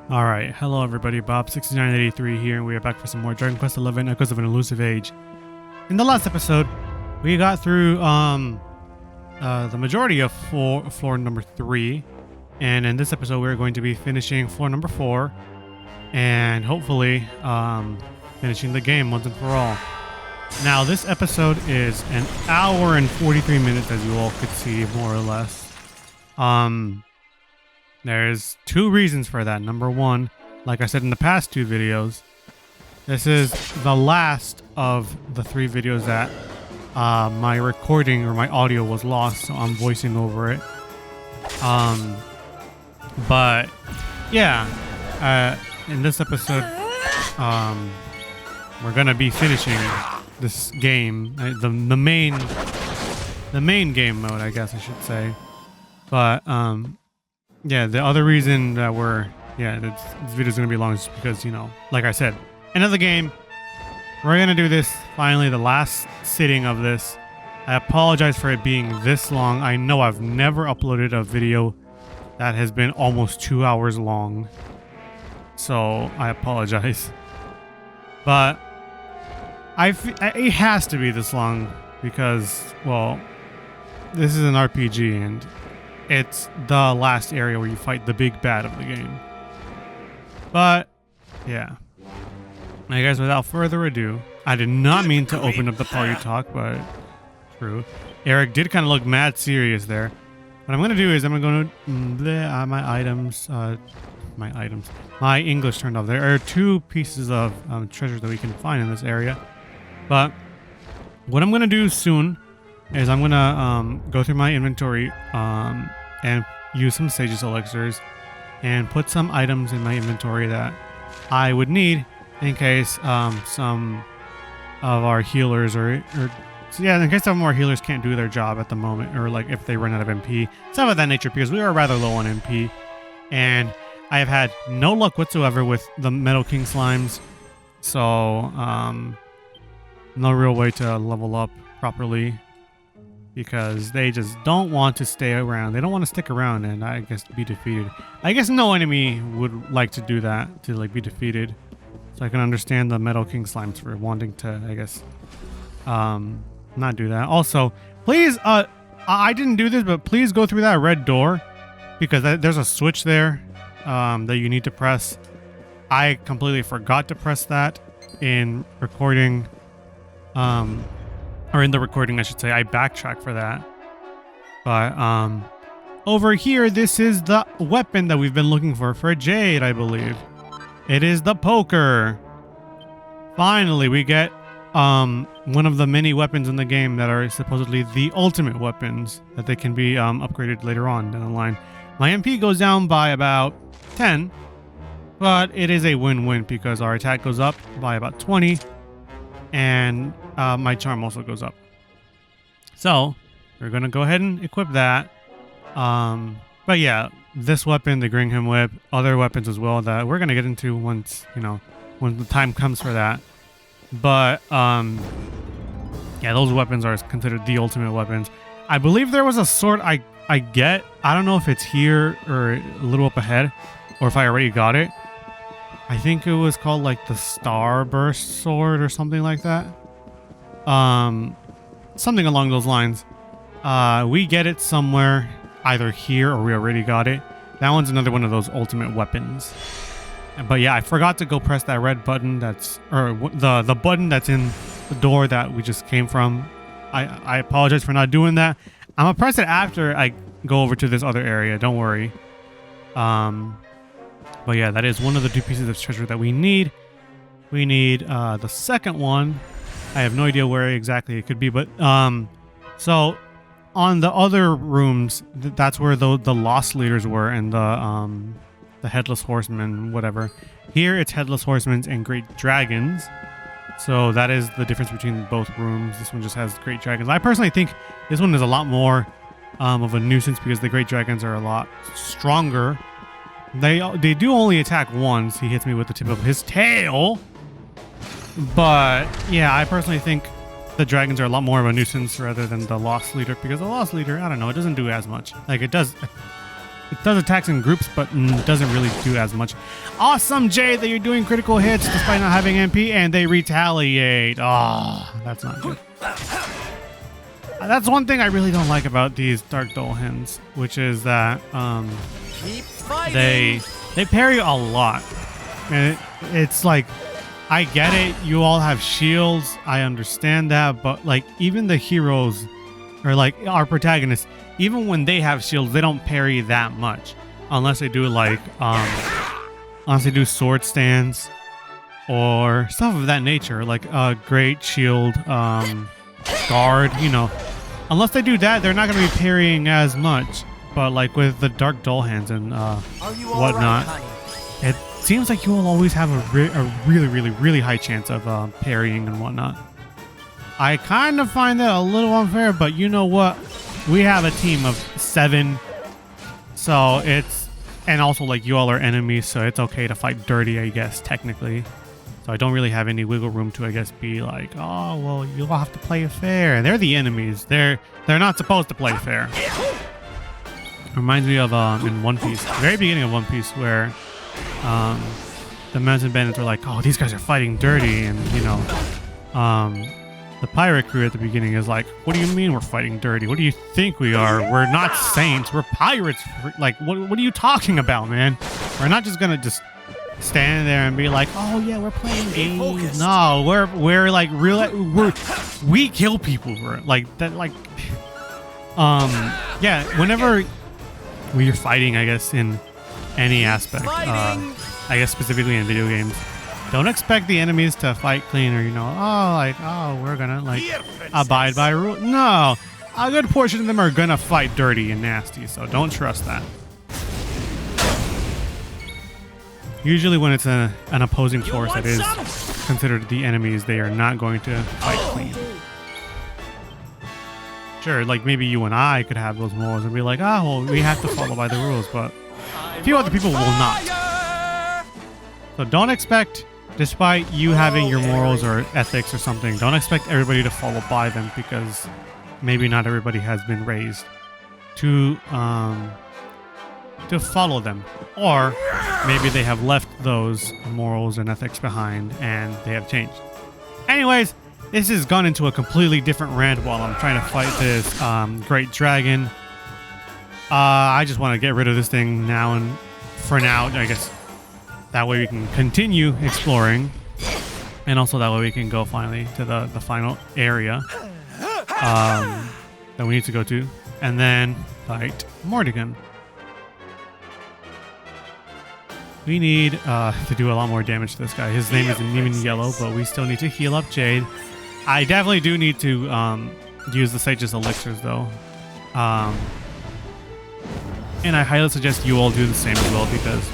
All right, hello everybody, Bob6983 here, and we are back for some more Dragon Quest XI Echoes of an Elusive Age. In the last episode, we got through the majority of floor number 3, and in this episode we're going to be finishing floor number 4, and hopefully finishing the game once and for all. Now this episode is an hour and 43 minutes, as you all could see, more or less. There's two reasons for that. Number one, like I said in the past two videos, this is the last of the 3 videos that my recording or my audio was lost, so I'm voicing over it. But yeah, in this episode, we're gonna be finishing this game, the main game mode, I guess I should say. But yeah, the other reason that this video is going to be long is because, you know, like I said, end of the game. We're going to do this, finally, the last sitting of this. I apologize for it being this long. I know I've never uploaded a video that has been almost 2 hours long. So, I apologize. But, it has to be this long because, well, this is an RPG and it's the last area where you fight the big bad of the game. But, yeah. I guess without further ado, I did not mean to open up the party talk, but true. Eric did kind of look mad serious there. What I'm going to do is I'm going to my English turned off. There are 2 pieces of treasure that we can find in this area. But what I'm going to do soon is I'm gonna go through my inventory and use some Sage's elixirs and put some items in my inventory that I would need in case some of our healers in case some of our healers can't do their job at the moment, or like if they run out of MP, stuff of that nature, because we are rather low on MP and I have had no luck whatsoever with the Metal King slimes, so no real way to level up properly, because they just don't want to stay around. They don't want to stick around and, I guess, be defeated. I guess no enemy would like to do that, to like be defeated. So I can understand the Metal King slimes for wanting to, I guess, not do that. Also, please, I didn't do this, but please go through that red door, because there's a switch there that you need to press. I completely forgot to press that in recording. Or in the recording, I should say. I backtrack for that. But, over here, this is the weapon that we've been looking for Jade, I believe. It is the poker. Finally, we get, one of the many weapons in the game that are supposedly the ultimate weapons that they can be, upgraded later on down the line. My MP goes down by about 10, but it is a win-win because our attack goes up by about 20. And my charm also goes up. So we're gonna go ahead and equip that. But yeah, this weapon, the Gringham Whip, other weapons as well that we're gonna get into once, you know, when the time comes for that. But yeah, those weapons are considered the ultimate weapons. I believe there was a sword I don't know if it's here or a little up ahead, or if I already got it. I think it was called like the Starburst Sword or something like that. Something along those lines. We get it somewhere, either here or we already got it. That one's another one of those ultimate weapons. But yeah, I forgot to go press that red button the button that's in the door that we just came from. I apologize for not doing that. I'm gonna press it after I go over to this other area, don't worry. But yeah, that is one of the 2 pieces of treasure that we need. We need the second one. I have no idea where exactly it could be, but so on the other rooms, that's where the lost leaders were, and the headless horsemen, whatever. Here it's headless horsemen and great dragons. So that is the difference between both rooms. This one just has great dragons. I personally think this one is a lot more of a nuisance because the great dragons are a lot stronger. They do only attack once. He hits me with the tip of his tail. But yeah, I personally think the dragons are a lot more of a nuisance rather than the lost leader, because the lost leader, I don't know, it doesn't do as much. Like it does it does attacks in groups, but doesn't really do as much. Awesome, Jade, that you're doing critical hits despite not having MP, and they retaliate. Oh, that's not good. That's one thing I really don't like about these Dark Dolhens, which is that they parry a lot. And it's like, I get it, you all have shields, I understand that, but like even the heroes, or like our protagonists, even when they have shields, they don't parry that much. Unless they do like, unless they do sword stands or stuff of that nature, like a great shield, guard, you know. Unless they do that, they're not going to be parrying as much. But like with the Dark Dolhens and whatnot, it seems like you will always have a really high chance of parrying and whatnot. I kind of find that a little unfair, but you know what? We have a team of 7, so it's, and also like you all are enemies, so it's okay to fight dirty, I guess, technically. So I don't really have any wiggle room to, I guess, be like, oh, well, you'll have to play fair. They're the enemies. They're not supposed to play fair. Reminds me of in One Piece, the very beginning of One Piece, where the mountain bandits were like, oh, these guys are fighting dirty, and you know, the pirate crew at the beginning is like, what do you mean we're fighting dirty? What do you think we are? We're not saints. We're pirates. Like, what are you talking about, man? We're not just gonna just stand there and be like, oh yeah, we're playing games. No, we're like we kill people. We're like that, like yeah, whenever we're fighting, I guess, in any aspect, I guess specifically in video games, don't expect the enemies to fight clean, or, you know, we're gonna like abide by rules. No, a good portion of them are gonna fight dirty and nasty, so don't trust that. Usually when it's an opposing force that is considered the enemies, they are not going to fight clean. Sure, like maybe you and I could have those morals and be like, oh, well, we have to follow by the rules, but a few other people will not. So don't expect, despite you having your morals or ethics or something, don't expect everybody to follow by them, because maybe not everybody has been raised to follow them, or maybe they have left those morals and ethics behind and they have changed. Anyways, this has gone into a completely different rant while I'm trying to fight this great dragon. I just want to get rid of this thing now, and for now, I guess that way we can continue exploring, and also that way we can go finally to the final area that we need to go to, and then fight Mordegon. We need to do a lot more damage to this guy. His name isn't even yellow, but we still need to heal up Jade. I definitely do need to use the Sage's elixirs, though. And I highly suggest you all do the same as well, because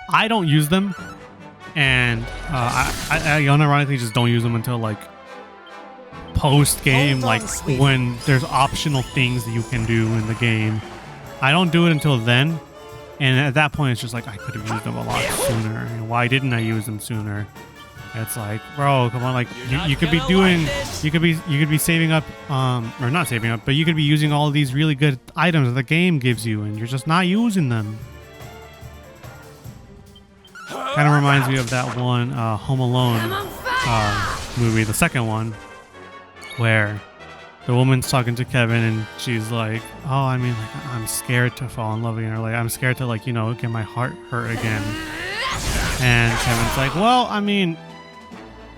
I don't use them. And I unironically just don't use them until, like, post-game, like, when there's optional things that you can do in the game. I don't do it until then. And at that point, it's just like, I could have used them a lot sooner. And why didn't I use them sooner? It's like, bro, come on, like you could be doing, you could be saving up, or not saving up, but you could be using all of these really good items that the game gives you, and you're just not using them. Kind of reminds me of that one Home Alone movie, the second one, where the woman's talking to Kevin and she's like, oh, I mean, like, I'm scared to fall in love again, or like, I'm scared to, like, you know, get my heart hurt again. And Kevin's like, well, I mean,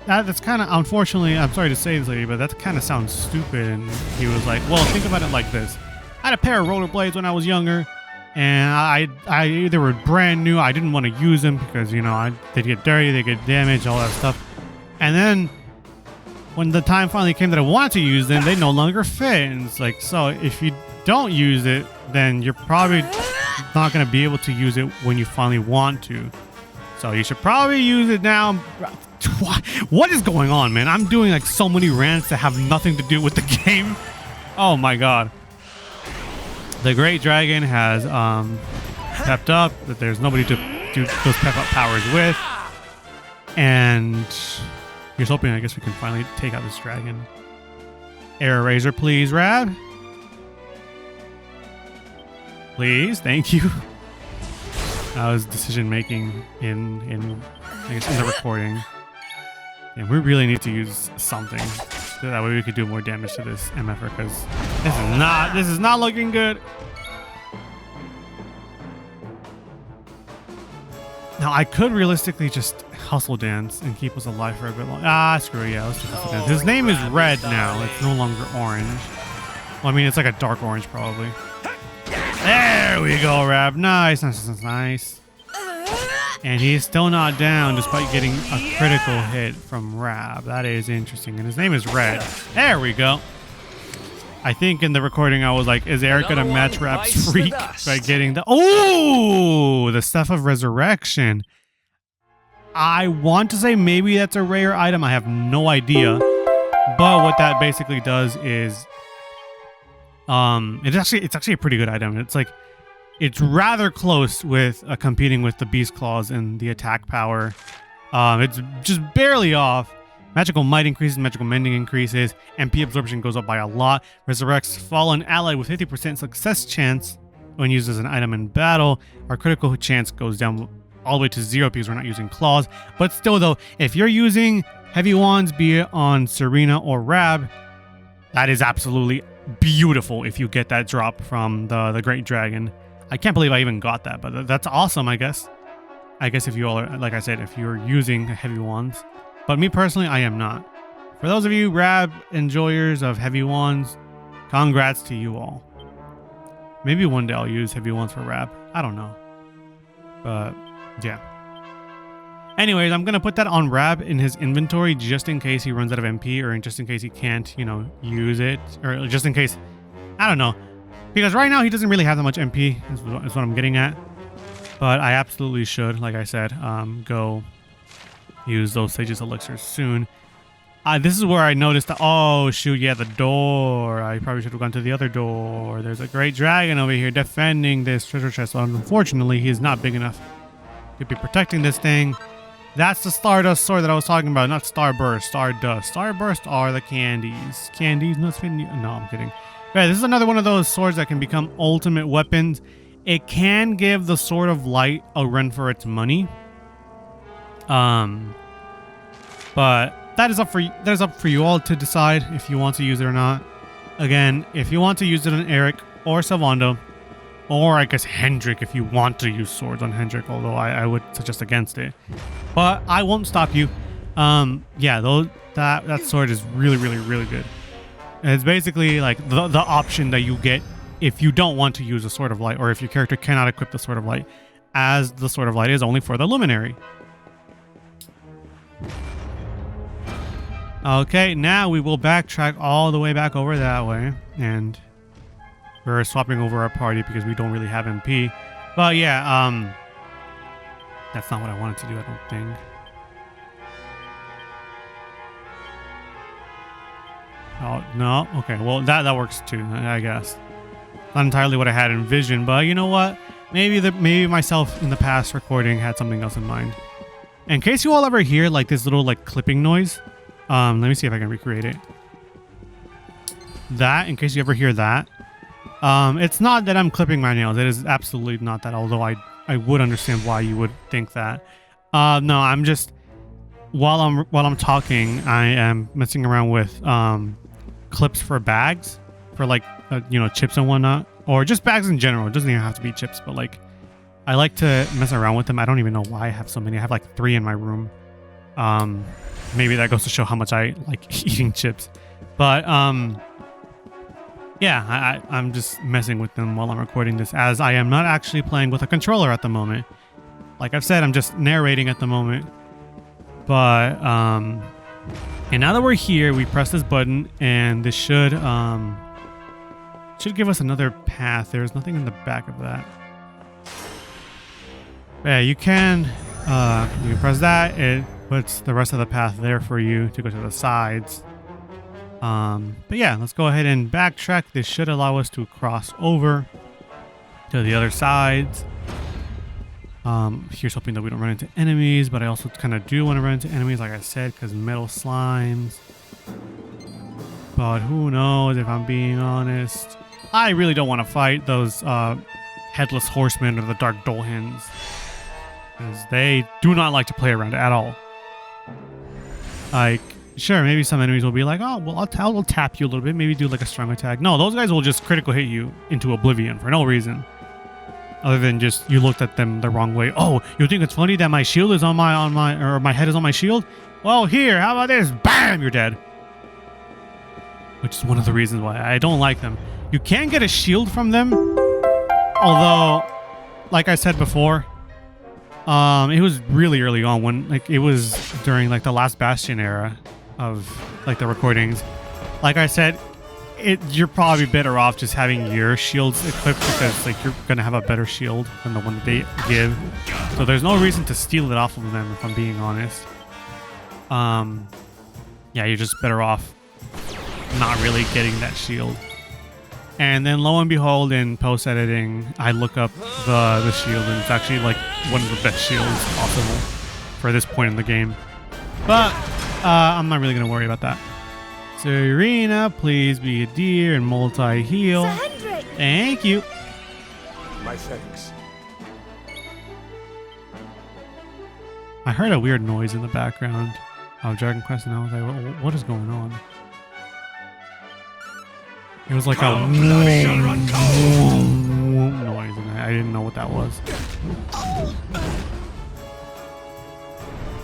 that's kind of, unfortunately, I'm sorry to say this, lady, but that kind of sounds stupid. And he was like, well, think about it like this. I had a pair of rollerblades when I was younger, and they were brand new. I didn't want to use them because, you know, they'd get dirty, they'd get damaged, all that stuff. And then when the time finally came that I wanted to use them, they no longer fit. And it's like, so if you don't use it, then you're probably not going to be able to use it when you finally want to. So you should probably use it now. What is going on, man? I'm doing like so many rants that have nothing to do with the game. Oh my god. The Great Dragon has pepped up, that there's nobody to do those pep up powers with. And here's hoping, I guess, we can finally take out this dragon. Air Razor, please, Rab. Please, thank you. That was decision making in I guess in the recording. Yeah, we really need to use something so that way we could do more damage to this MFR because this is not looking good. Now I could realistically just hustle dance and keep us alive for a bit longer. Ah, screw it, yeah, let's do hustle dance. His name is Red now. It's no longer orange. Well, I mean, it's like a dark orange probably. There we go, Rab. Nice, nice, nice, nice. And he's still not down despite getting a critical hit from Rab. That is interesting. And his name is Red. There we go. I think in the recording I was like, is Eric gonna match Rab's freak by getting the... Oh! The Stuff of Resurrection. I want to say maybe that's a rare item. I have no idea. But what that basically does is... It's actually a pretty good item. It's like... It's rather close with competing with the Beast Claws and the attack power. It's just barely off. Magical Might increases, Magical Mending increases, MP Absorption goes up by a lot. Resurrects fallen ally with 50% success chance when used as an item in battle. Our critical chance goes down all the way to 0 because we're not using claws. But still though, if you're using heavy wands, be it on Serena or Rab, that is absolutely beautiful if you get that drop from the Great Dragon. I can't believe I even got that, but that's awesome, I guess. I guess if you all are, like I said, if you're using heavy wands. But me personally, I am not. For those of you Rab enjoyers of heavy wands, congrats to you all. Maybe one day I'll use heavy wands for Rab. I don't know. But, yeah. Anyways, I'm going to put that on Rab in his inventory just in case he runs out of MP or just in case he can't, you know, use it. Or just in case, I don't know. Because right now he doesn't really have that much MP, is what I'm getting at. But I absolutely should, like I said, go use those Sage's Elixirs soon. This is where I noticed that, oh shoot, yeah, the door. I probably should have gone to the other door. There's a great dragon over here defending this treasure chest. So unfortunately, he is not big enough to be protecting this thing. That's the Stardust sword that I was talking about, not Starburst, Stardust. Starburst are the candies. Candies, no, I'm kidding. Yeah, this is another one of those swords that can become ultimate weapons. It can give the Sword of Light a run for its money. But that is up for you all to decide if you want to use it or not. Again, if you want to use it on Eric or Salvando, or I guess Hendrik if you want to use swords on Hendrik, although I would suggest against it. But I won't stop you. Yeah, that sword is really, really, really good. It's basically like the option that you get if you don't want to use a Sword of Light, or if your character cannot equip the Sword of Light, as the Sword of Light is only for the Luminary. Okay, now we will backtrack all the way back over that way, and we're swapping over our party because we don't really have MP. But yeah, that's not what I wanted to do, I don't think. Oh, no? Okay, well, that works too, I guess. Not entirely what I had envisioned, but you know what? Maybe myself in the past recording had something else in mind. In case you all ever hear like this little like clipping noise, let me see if I can recreate it. That, in case you ever hear that, it's not that I'm clipping my nails. It is absolutely not that, although I would understand why you would think that. No, I'm just, while I'm talking, I am messing around with clips for bags, for like you know, chips and whatnot, or just bags in general. It doesn't even have to be chips, but like I like to mess around with them. I don't even know why I have so many. I have like 3 in my room. Maybe that goes to show how much I like eating chips. But yeah, I'm just messing with them while I'm recording this, as I am not actually playing with a controller at the moment. Like I've said, I'm just narrating at the moment. But and now that we're here, we press this button and this should give us another path. There's nothing in the back of that. Yeah, you can press that. It puts the rest of the path there for you to go to the sides. But yeah, let's go ahead and backtrack. This should allow us to cross over to the other sides. Here's hoping that we don't run into enemies, but I also kind of do want to run into enemies, like I said, because metal slimes. But who knows, if I'm being honest. I really don't want to fight those Headless Horsemen or the Dark Dolhens. Because they do not like to play around at all. Like, sure, maybe some enemies will be like, oh, well, I'll tap you a little bit, maybe do like a strong attack. No, those guys will just critical hit you into oblivion for no reason. Other than just you looked at them the wrong way. Oh, you think it's funny that my shield is on my head is on my shield? Well, here, how about this? Bam, you're dead. Which is one of the reasons why I don't like them. You can get a shield from them, although, like I said before, it was really early on when, like, it was during like the last Bastion era of like the recordings. Like I said, you're probably better off just having your shields equipped because like you're gonna have a better shield than the one that they give. So there's no reason to steal it off of them if I'm being honest. Yeah, you're just better off not really getting that shield. And then lo and behold, in post-editing, I look up the shield, and it's actually like one of the best shields possible for this point in the game. But I'm not really gonna worry about that. Serena, please be a deer and multi-heal. Thank you. My thanks. I heard a weird noise in the background of Dragon Quest, and I was like, what is going on? It was like a noise, and I didn't know what that was.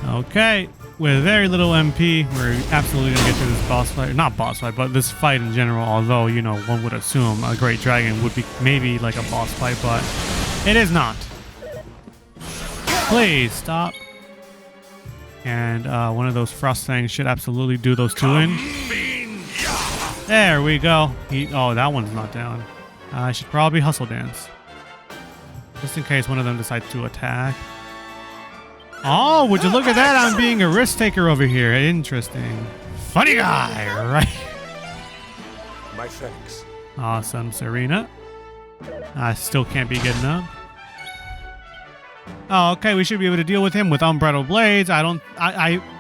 Okay, with very little MP, we're absolutely gonna get through this boss fight. Not boss fight, but this fight in general, although, you know, one would assume a great dragon would be maybe like a boss fight, but it is not. Please stop. And one of those frost things should absolutely do those two in. There we go. Oh, that one's not down. I should probably hustle dance. Just in case one of them decides to attack. Oh, would you look at that? I'm being a risk taker over here. Interesting. Funny guy, right? My thanks. Awesome, Serena. I still can't be getting up. Oh, okay, we should be able to deal with him with unbridled blades. I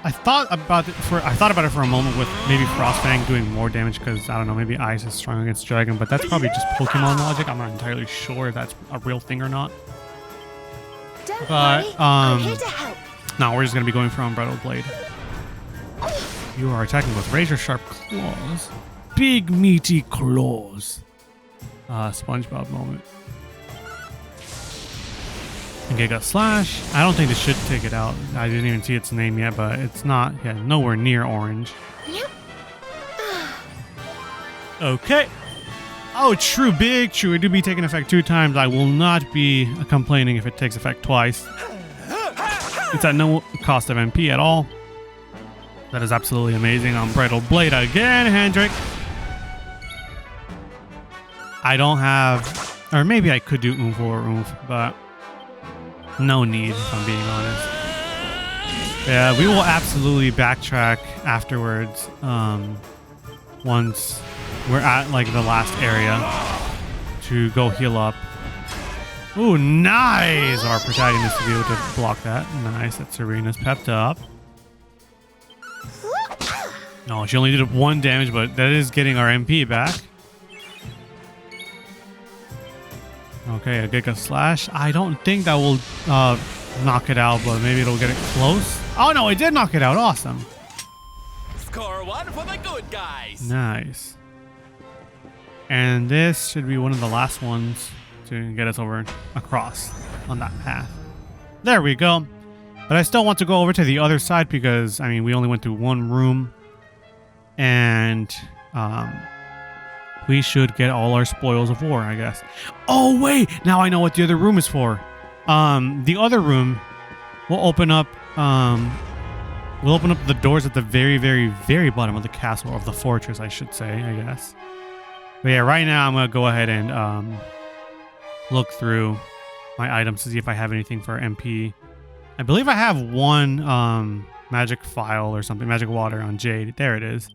thought about it for a moment with maybe Frostfang doing more damage because I don't know, maybe ice is strong against dragon, but that's probably just Pokemon logic. I'm not entirely sure if that's a real thing or not. But no, we're just gonna be going for unbridled blade. You are attacking with razor sharp claws, big meaty claws. SpongeBob moment. And Giga Slash. I don't think this should take it out. I didn't even see its name yet, but it's not, yeah, nowhere near orange. Yep. Okay. Oh, true, big true. It do be taking effect 2 times. I will not be complaining if it takes effect twice. It's at no cost of MP at all. That is absolutely amazing. Unbridled blade again, Hendrik. I don't have, or maybe I could do oomph or oomph, but no need, if I'm being honest. Yeah, we will absolutely backtrack afterwards once we're at like the last area to go heal up. Ooh, nice! Our protagonist to be able to block that. Nice, that Serena's pepped up. No, she only did 1 damage, but that is getting our MP back. Okay, a Giga Slash. I don't think that will knock it out, but maybe it'll get it close. Oh no, it did knock it out. Awesome. Score 1 for the good guys. Nice. And this should be one of the last ones to get us over across on that path. There we go. But I still want to go over to the other side because, I mean, we only went through 1 room. And we should get all our spoils of war, I guess. Oh, wait! Now I know what the other room is for. The other room will open up, the doors at the very, very, very bottom of the castle, of the fortress, I should say, I guess. But yeah, right now I'm going to go ahead and look through my items to see if I have anything for MP. I believe I have 1 magic file or something, magic water on Jade. There it is.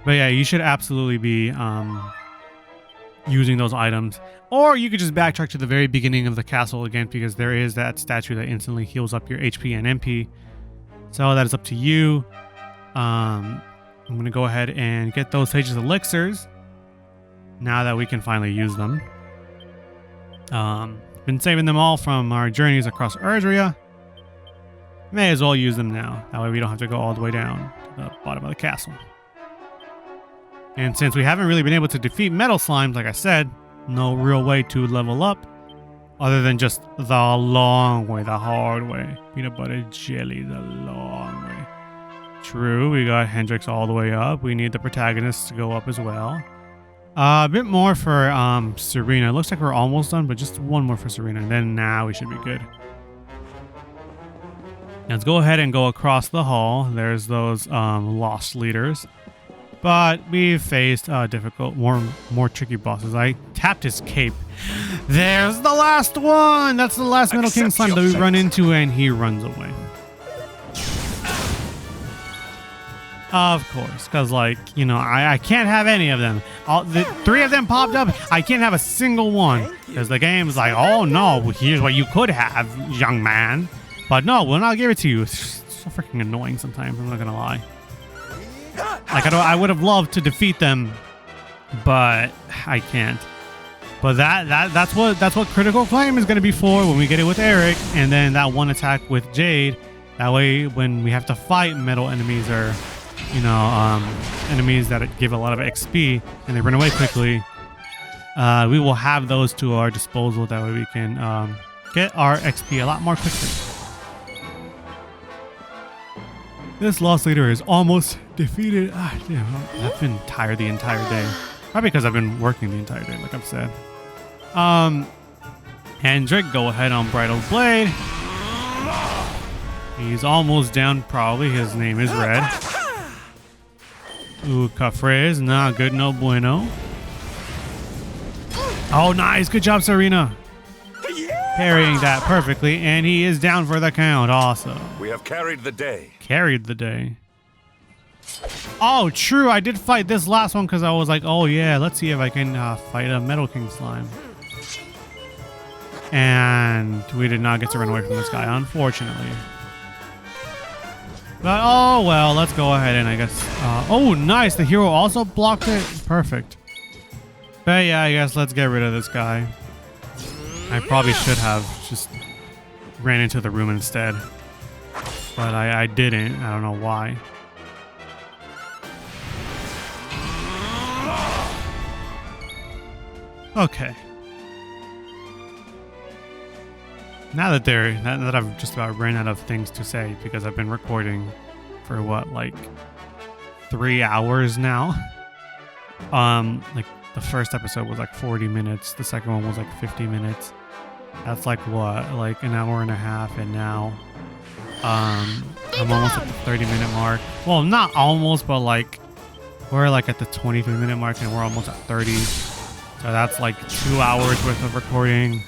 But yeah, you should absolutely be using those items. Or you could just backtrack to the very beginning of the castle again, because there is that statue that instantly heals up your HP and MP. So that is up to you. I'm going to go ahead and get those Sage's Elixirs now that we can finally use them. Been saving them all from our journeys across Erdria. May as well use them now. That way we don't have to go all the way down to the bottom of the castle. And since we haven't really been able to defeat metal slimes, like I said, no real way to level up other than just the long way, the hard way. Peanut butter jelly, the long way. True, we got Hendrix all the way up. We need the protagonists to go up as well. A bit more for Serena. Looks like we're almost done, but just one more for Serena. And then now we should be good. Let's go ahead and go across the hall. There's those lost leaders. But we've faced difficult, more tricky bosses. I tapped his cape. There's the last one! That's the last Metal King slime that we run into, and he runs away. Of course, because, like, you know, I can't have any of them. The 3 of them popped up. I can't have a single one. Because the game's like, oh, no, here's what you could have, young man. But no, we'll not give it to you. It's so freaking annoying sometimes, I'm not going to lie. Like, I would have loved to defeat them, but I can't. But that's what Critical Flame is going to be for when we get it with Eric, and then that one attack with Jade. That way, when we have to fight metal enemies or, you know, enemies that give a lot of XP and they run away quickly, we will have those to our disposal. That way we can get our XP a lot more quickly. This lost leader is almost defeated. Damn, I've been tired the entire day. Probably because I've been working the entire day, like I've said. Hendrik, go ahead on Bridal Blade. He's almost down, probably. His name is Red. Ooh, Cafres, not good, no bueno. Oh, nice. Good job, Serena. Parrying that perfectly, and he is down for the count. Awesome. We have carried the day. Carried the day. Oh, true. I did fight this last one because I was like, oh, yeah, let's see if I can fight a Metal King slime. And we did not get to run away from this guy, unfortunately. But, oh, well, let's go ahead and I guess... oh, nice. The hero also blocked it. Perfect. But, yeah, I guess let's get rid of this guy. I probably should have just ran into the room instead. But I didn't. I don't know why. Okay. Now that I've just about ran out of things to say because I've been recording for what, like 3 hours now. Like the first episode was like 40 minutes. The second one was like 50 minutes. That's like what, like an hour and a half, and now I'm almost at the 30-minute mark. Well, not almost, but like we're like at the 23-minute mark and we're almost at 30. So that's like 2 hours worth of recording,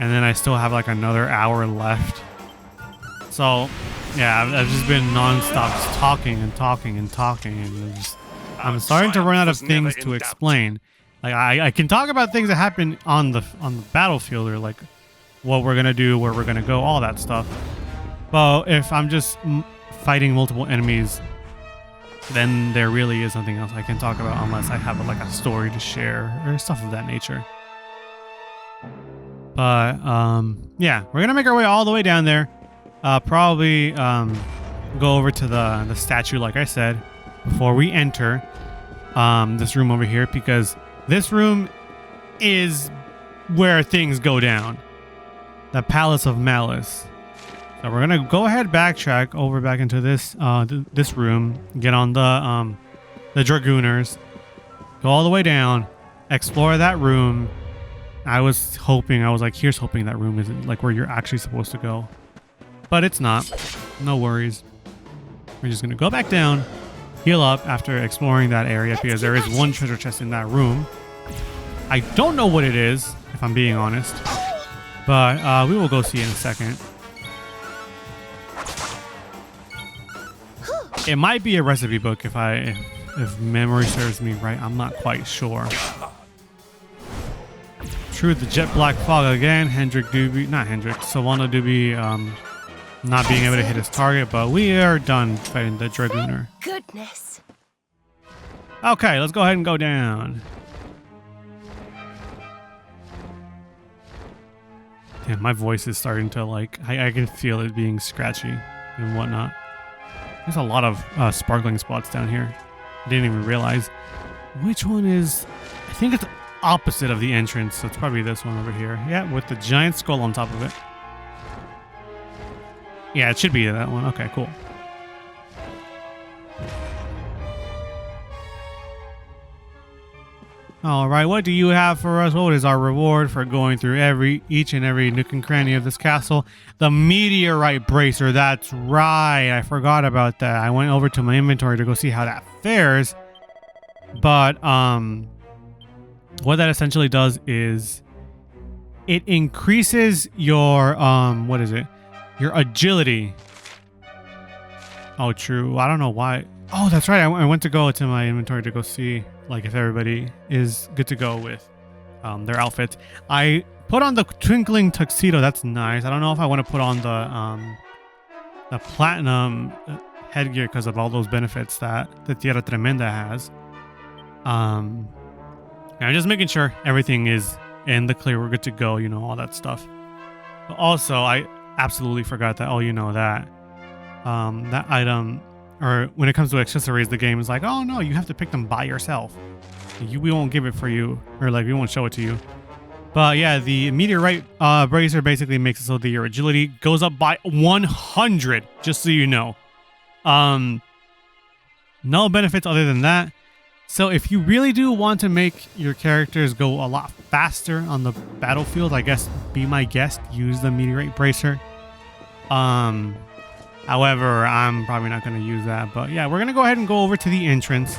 and then I still have like another hour left. So yeah, I've just been non-stop just talking and talking and talking, and I'm starting to run out of things to explain. Like I can talk about things that happen on the battlefield, or like what we're gonna do, where we're gonna go, all that stuff. But if I'm just fighting multiple enemies, then there really is nothing else I can talk about unless I have like a story to share or stuff of that nature. But yeah, we're gonna make our way all the way down there. Probably go over to the statue, like I said, before we enter this room over here, because this room is where things go down. The Palace of Malice. So we're gonna go ahead, backtrack over back into this this room, get on the Dragooners, go all the way down, explore that room. I was like, here's hoping that room isn't like where you're actually supposed to go, but it's not. No worries. We're just gonna go back down, heal up after exploring that area, because there is one treasure chest in that room. I don't know what it is, if I'm being honest, but we will go see in a second. It might be a recipe book if memory serves me right. I'm not quite sure. True, the jet black fog again. Sylvana Doobie not being able to hit his target, but we are done fighting the Dragooner. Goodness. Okay, let's go ahead and go down. Damn, my voice is starting to like, I can feel it being scratchy and whatnot. There's a lot of sparkling spots down here. I didn't even realize. Which one is, I think it's opposite of the entrance, so it's probably this one over here. Yeah, with the giant skull on top of it. Yeah, it should be that one. Okay, cool. All right, what do you have for us? What is our reward for going through each and every nook and cranny of this castle? The meteorite bracer. That's right. I forgot about that. I went over to my inventory to go see how that fares. But what that essentially does is it increases your what is it? Your agility. Oh, true. I don't know why. Oh, that's right. I went to go to my inventory to go see like if everybody is good to go with their outfits. I put on the twinkling tuxedo. That's nice. I don't know if I want to put on the platinum headgear because of all those benefits that the Tierra Tremenda has. I'm just making sure everything is in the clear. We're good to go. You know, all that stuff. But also, I absolutely forgot that. Oh, you know that that item. Or when it comes to accessories, the game is like, oh no, you have to pick them by yourself. We won't give it for you, or like we won't show it to you. But yeah, the meteorite bracer basically makes it so that your agility goes up by 100, just so you know. No benefits other than that. So if you really do want to make your characters go a lot faster on the battlefield, I guess be my guest, use the meteorite bracer. However, I'm probably not going to use that. But yeah, we're going to go ahead and go over to the entrance.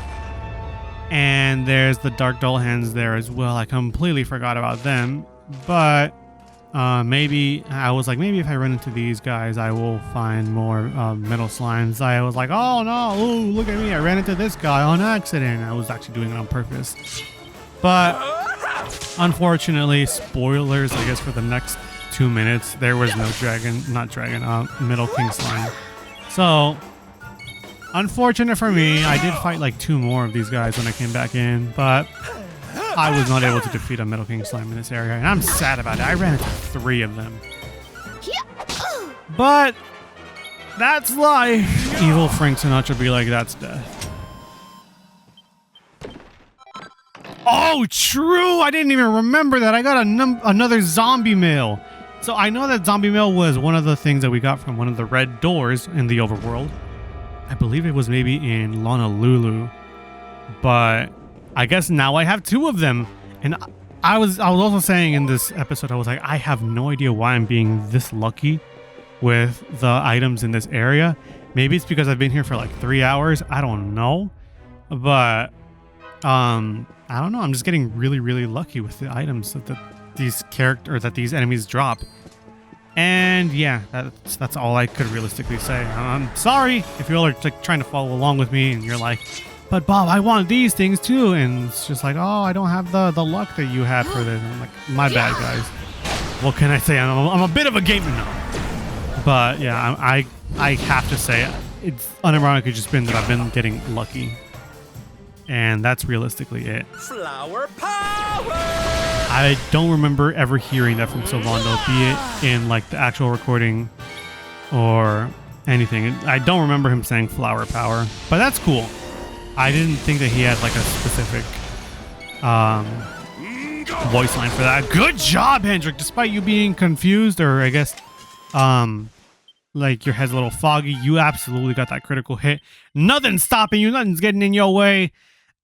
And there's the Dark Dull Hands there as well. I completely forgot about them. But maybe, I was like, maybe if I run into these guys, I will find more metal slimes. I was like, oh no, ooh, look at me. I ran into this guy on accident. I was actually doing it on purpose. But unfortunately, spoilers, I guess, for the next 2 minutes, there was no Metal King slime. So, unfortunate for me, I did fight like 2 more of these guys when I came back in, but I was not able to defeat a Metal King slime in this area, and I'm sad about it. I ran into 3 of them. But that's life. Evil Frank Sinatra be like, that's death. Oh, true! I didn't even remember that. I got another zombie mail. So I know that zombie mail was one of the things that we got from one of the red doors in the overworld. I believe it was maybe in Honolulu. But I guess now I have 2 of them. And I was also saying in this episode, I was like, I have no idea why I'm being this lucky with the items in this area. Maybe it's because I've been here for like 3 hours. I don't know. But I don't know. I'm just getting really, really lucky with the items that these enemies drop. And yeah, that's all I could realistically say. I'm sorry if you all are like trying to follow along with me and you're like, but Bob, I want these things too. And it's just like, oh, I don't have the luck that you had for this. And I'm like, my bad, guys. What can I say? I'm a bit of a gamer now. But yeah, I have to say, it's unironically just been that I've been getting lucky. And that's realistically it. Flower power! I don't remember ever hearing that from Sylvando, be it in like the actual recording or anything. I don't remember him saying flower power, but that's cool. I didn't think that he had like a specific voice line for that. Good job, Hendrik. Despite you being confused, or I guess like your head's a little foggy, you absolutely got that critical hit. Nothing's stopping you. Nothing's getting in your way.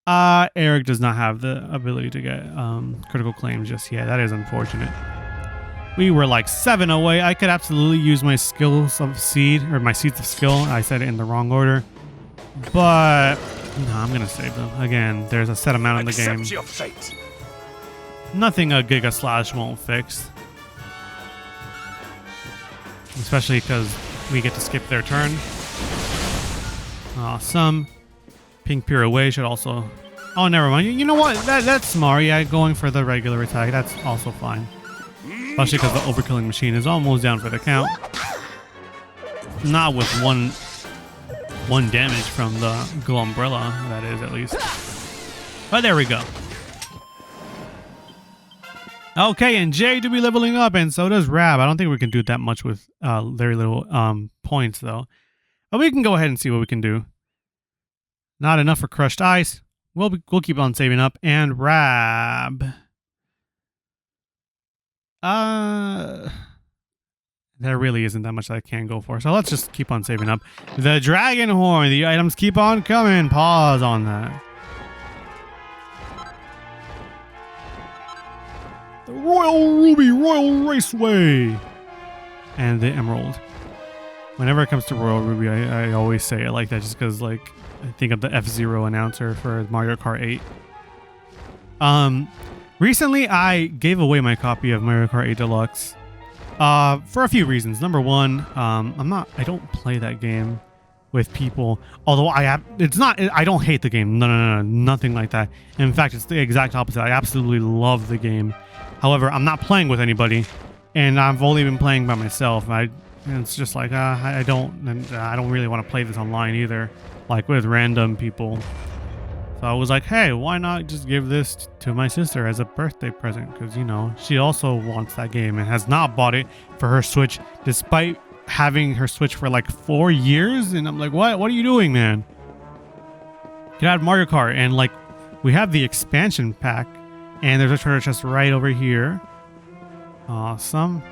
Eric does not have the ability to get critical claims just yet. That is unfortunate. We were like 7 away. I could absolutely use my skills of seed, or my seeds of skill. I said it in the wrong order. But no, I'm gonna save them. Again, there's a set amount in the game. Accept your fate. Nothing a Giga Slash won't fix. Especially because we get to skip their turn. Awesome. Pink Pure Away should also... Oh, never mind. You know what? That's smart. Yeah, going for the regular attack. That's also fine. Especially because the Overkilling Machine is almost down for the count. Not with one damage from the Glow Umbrella, that is, at least. But there we go. Okay, and Jay to be leveling up, and so does Rab. I don't think we can do that much with very little points though. But we can go ahead and see what we can do. Not enough for crushed ice. We'll keep on saving up. And Rab. There really isn't that much that I can go for. So let's just keep on saving up. The dragon horn. The items keep on coming. Pause on that. The Royal Ruby, Royal Raceway. And the emerald. Whenever it comes to Royal Ruby, I always say it like that just because, like, I think of the F-Zero announcer for Mario Kart 8. Recently, I gave away my copy of Mario Kart 8 Deluxe for a few reasons. Number one, I don't play that game with people. Although I don't hate the game. No, nothing like that. In fact, it's the exact opposite. I absolutely love the game. However, I'm not playing with anybody, and I've only been playing by myself. And it's just like I don't really want to play this online either, like with random people. So I was like, hey, why not just give this to my sister as a birthday present? Because, you know, she also wants that game and has not bought it for her Switch, despite having her Switch for like 4 years. And I'm like, what are you doing, man? Get out of Mario Kart. And like, we have the expansion pack, and there's a treasure chest right over here. Awesome.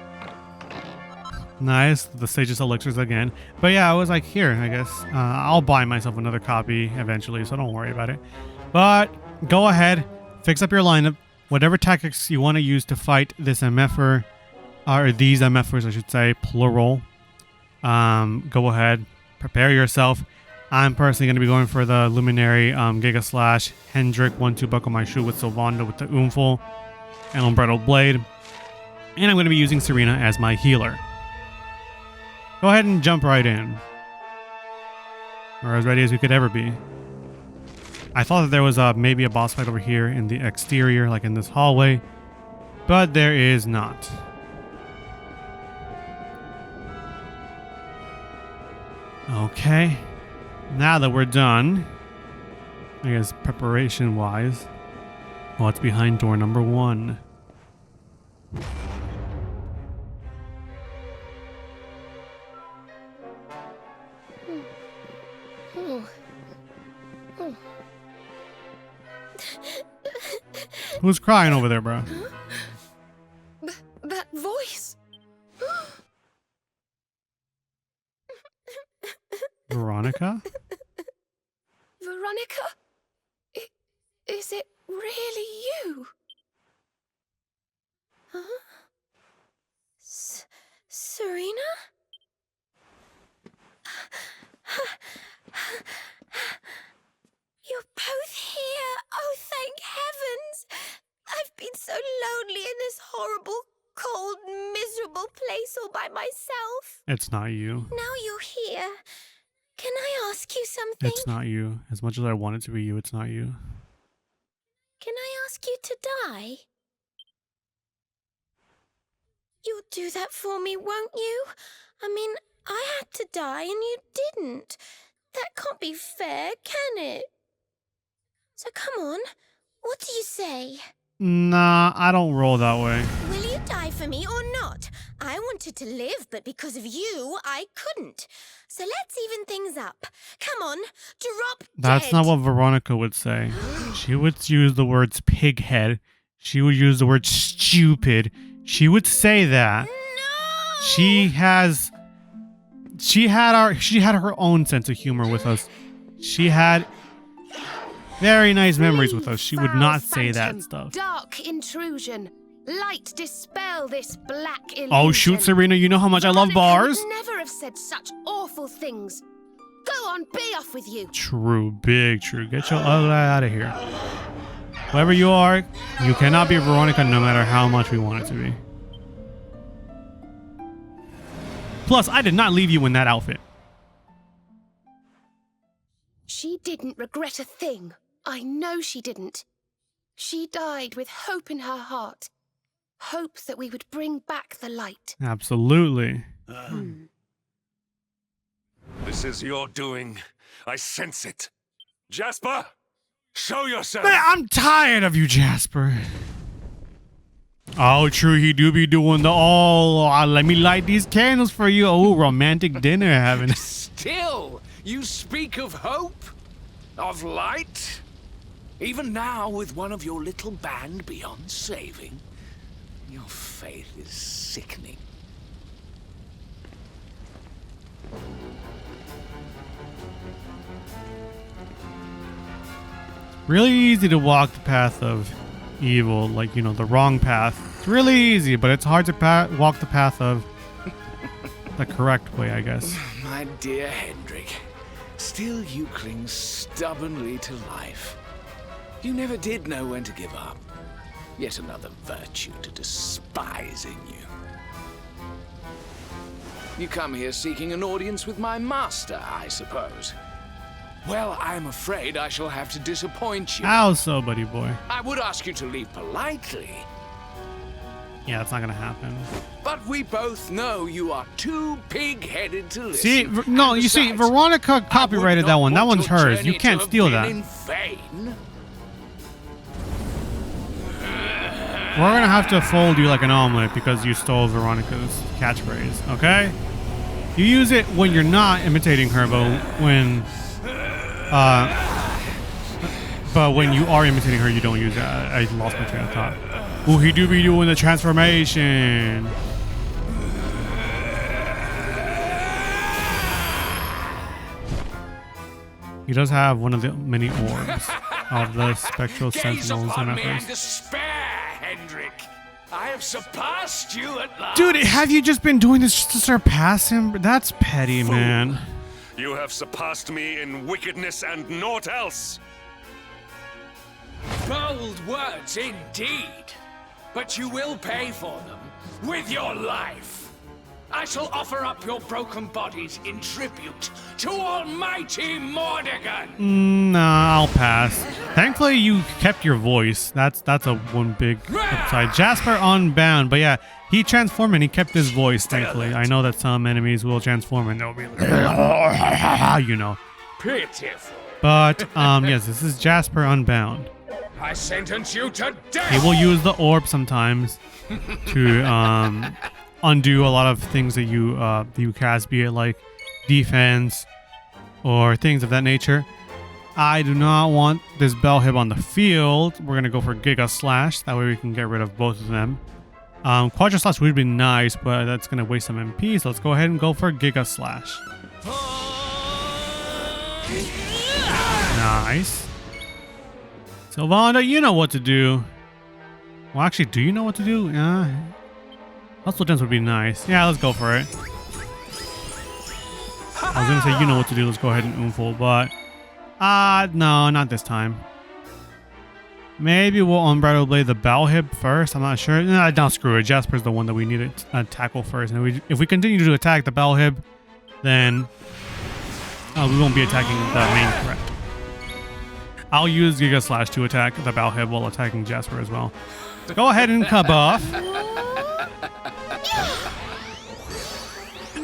Nice. The Sage's Elixirs again. But yeah, I was like, here, I guess. I'll buy myself another copy eventually, so don't worry about it. But go ahead, fix up your lineup. Whatever tactics you want to use to fight this MFer, or these MFers, I should say, plural. Go ahead, prepare yourself. I'm personally going to be going for the Luminary, Giga Slash, Hendrik, 1-2 Buckle My Shoe with Sylvanda with the Oomful, and Unbridled Blade. And I'm going to be using Serena as my healer. Go ahead and jump right in. Or as ready as we could ever be. I thought that there was maybe a boss fight over here in the exterior, like in this hallway. But there is not. Okay. Now that we're done, I guess preparation-wise, what's behind door number 1? Who's crying over there, bro? That voice. Veronica? Veronica? Is it really you? Huh? Serena? You're both here. Oh, thank heavens. I've been so lonely in this horrible, cold, miserable place all by myself. It's not you. Now you're here. Can I ask you something? It's not you. As much as I want it to be you, it's not you. Can I ask you to die? You'll do that for me, won't you? I mean, I had to die and you didn't. That can't be fair, can it? So come on, what do you say? Nah, I don't roll that way. Will you die for me or not? I wanted to live, but because of you, I couldn't. So let's even things up. Come on, drop That's dead. not what Veronica would say. She would use the words pighead. She would use the word stupid. She would say that. No! She had her own sense of humor with us. She had very nice memories with us. She would not say that stuff. Dark intrusion. Light dispel this black illusion. Oh shoot, Serena, you know how much I love bars? Would never have said such awful things. Go on, be off with you. True, big true. Get your ugly out of here. Whoever you are, you cannot be Veronica no matter how much we want it to be. Plus, I did not leave you in that outfit. She didn't regret a thing. I know she didn't. She died with hope in her heart. Hope that we would bring back the light. Absolutely. This is your doing. I sense it. Jasper, show yourself. Man, I'm tired of you, Jasper. Oh, true. He do be doing the let me light these candles for you. Oh, romantic dinner having. Still, you speak of hope? Of light? Even now, with one of your little band beyond saving, your faith is sickening. Really easy to walk the path of evil, like, you know, the wrong path. It's really easy, but it's hard to walk the path of the correct way, I guess. My dear Hendrik, still you cling stubbornly to life. You never did know when to give up. Yet another virtue to despise in you. You come here seeking an audience with my master, I suppose. Well, I'm afraid I shall have to disappoint you. How so, buddy boy? I would ask you to leave politely. Yeah, that's not gonna happen. But we both know you are too pig-headed to listen. See, no, you see, Veronica copyrighted that one. That one's hers. You can't steal that. In vain. We're gonna have to fold you like an omelet because you stole Veronica's catchphrase, okay? You use it when you're not imitating her, but when you are imitating her, you don't use it. I lost my train of thought. Ooh, he do be doing the transformation. He does have one of the many orbs of the spectral sentinels and me despair, Hendrik. I have surpassed you at last. Dude, have you just been doing this just to surpass him? That's petty, Fool. man. You have surpassed me in wickedness and naught else. Bold words indeed. But you will pay for them with your life. I shall offer up your broken bodies in tribute to Almighty Mordegon. Nah, I'll pass. Thankfully, you kept your voice. That's a one big upside. Jasper Unbound, but yeah, he transformed and he kept his voice. Thankfully, I know that some enemies will transform and they'll be like, you know. Pitiful. But yes, this is Jasper Unbound. I sentence you to death. He will use the orb sometimes to undo a lot of things that you cast, be it like defense or things of that nature. I do not want this Bellhib on the field. We're gonna go for Giga Slash. That way we can get rid of both of them. Quadra Slash would be nice, but that's gonna waste some MP. So let's go ahead and go for Giga Slash. Nice. Sylvanda, you know what to do. Well, actually, do you know what to do? Yeah. Hustle Dance would be nice. Yeah, let's go for it. I was gonna say you know what to do. Let's go ahead and Oomful, but no, not this time. Maybe we'll Unbridled Blade the Bellhib first. I'm not sure. No, screw it. Jasper's the one that we need to tackle first. And if we continue to attack the Bellhib, then we won't be attacking the main threat. I'll use Giga Slash to attack the Bellhib while attacking Jasper as well. Go ahead and cut off.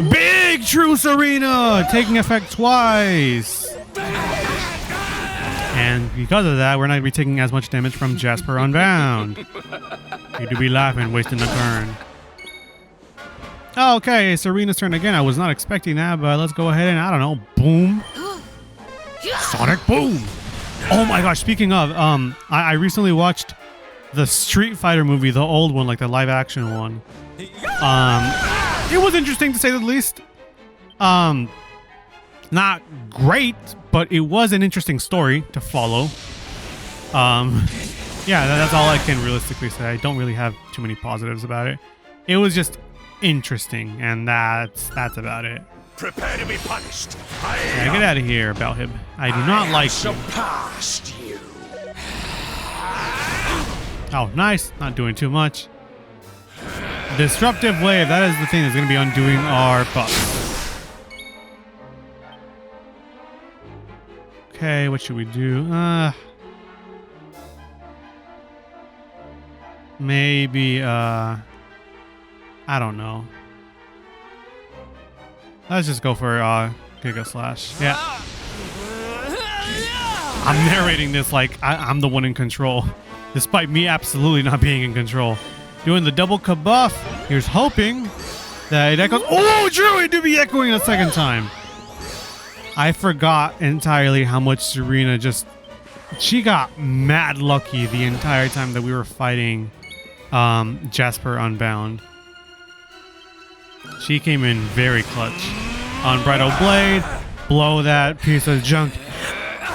Big Truce Arena taking effect twice. And because of that, we're not going to be taking as much damage from Jasper Unbound. You do be laughing, wasting a turn. Oh, okay, Serena's turn again. I was not expecting that, but let's go ahead and, I don't know, boom. Sonic Boom. Oh my gosh, speaking of, I recently watched the Street Fighter movie, the old one, like the live action one. It was interesting to say the least. Not great, but it was an interesting story to follow. Yeah, that's all I can realistically say. I don't really have too many positives about it. It was just interesting, and that's about it. Prepare to be punished. Yeah, get out of here, Bellhib. I do not like you. Surpassed you. Oh, nice. Not doing too much. Disruptive Wave. That is the thing that's going to be undoing our buff. Okay, what should we do? Maybe, I don't know. Let's just go for Giga Slash. Yeah. I'm narrating this like I'm the one in control, despite me absolutely not being in control. doing the double kabuff. Here's hoping that it echoes. Oh, true, it did be echoing a second time. I forgot entirely how much Serena just... She got mad lucky the entire time that we were fighting Jasper Unbound. She came in very clutch. Unbridled Blade, blow that piece of junk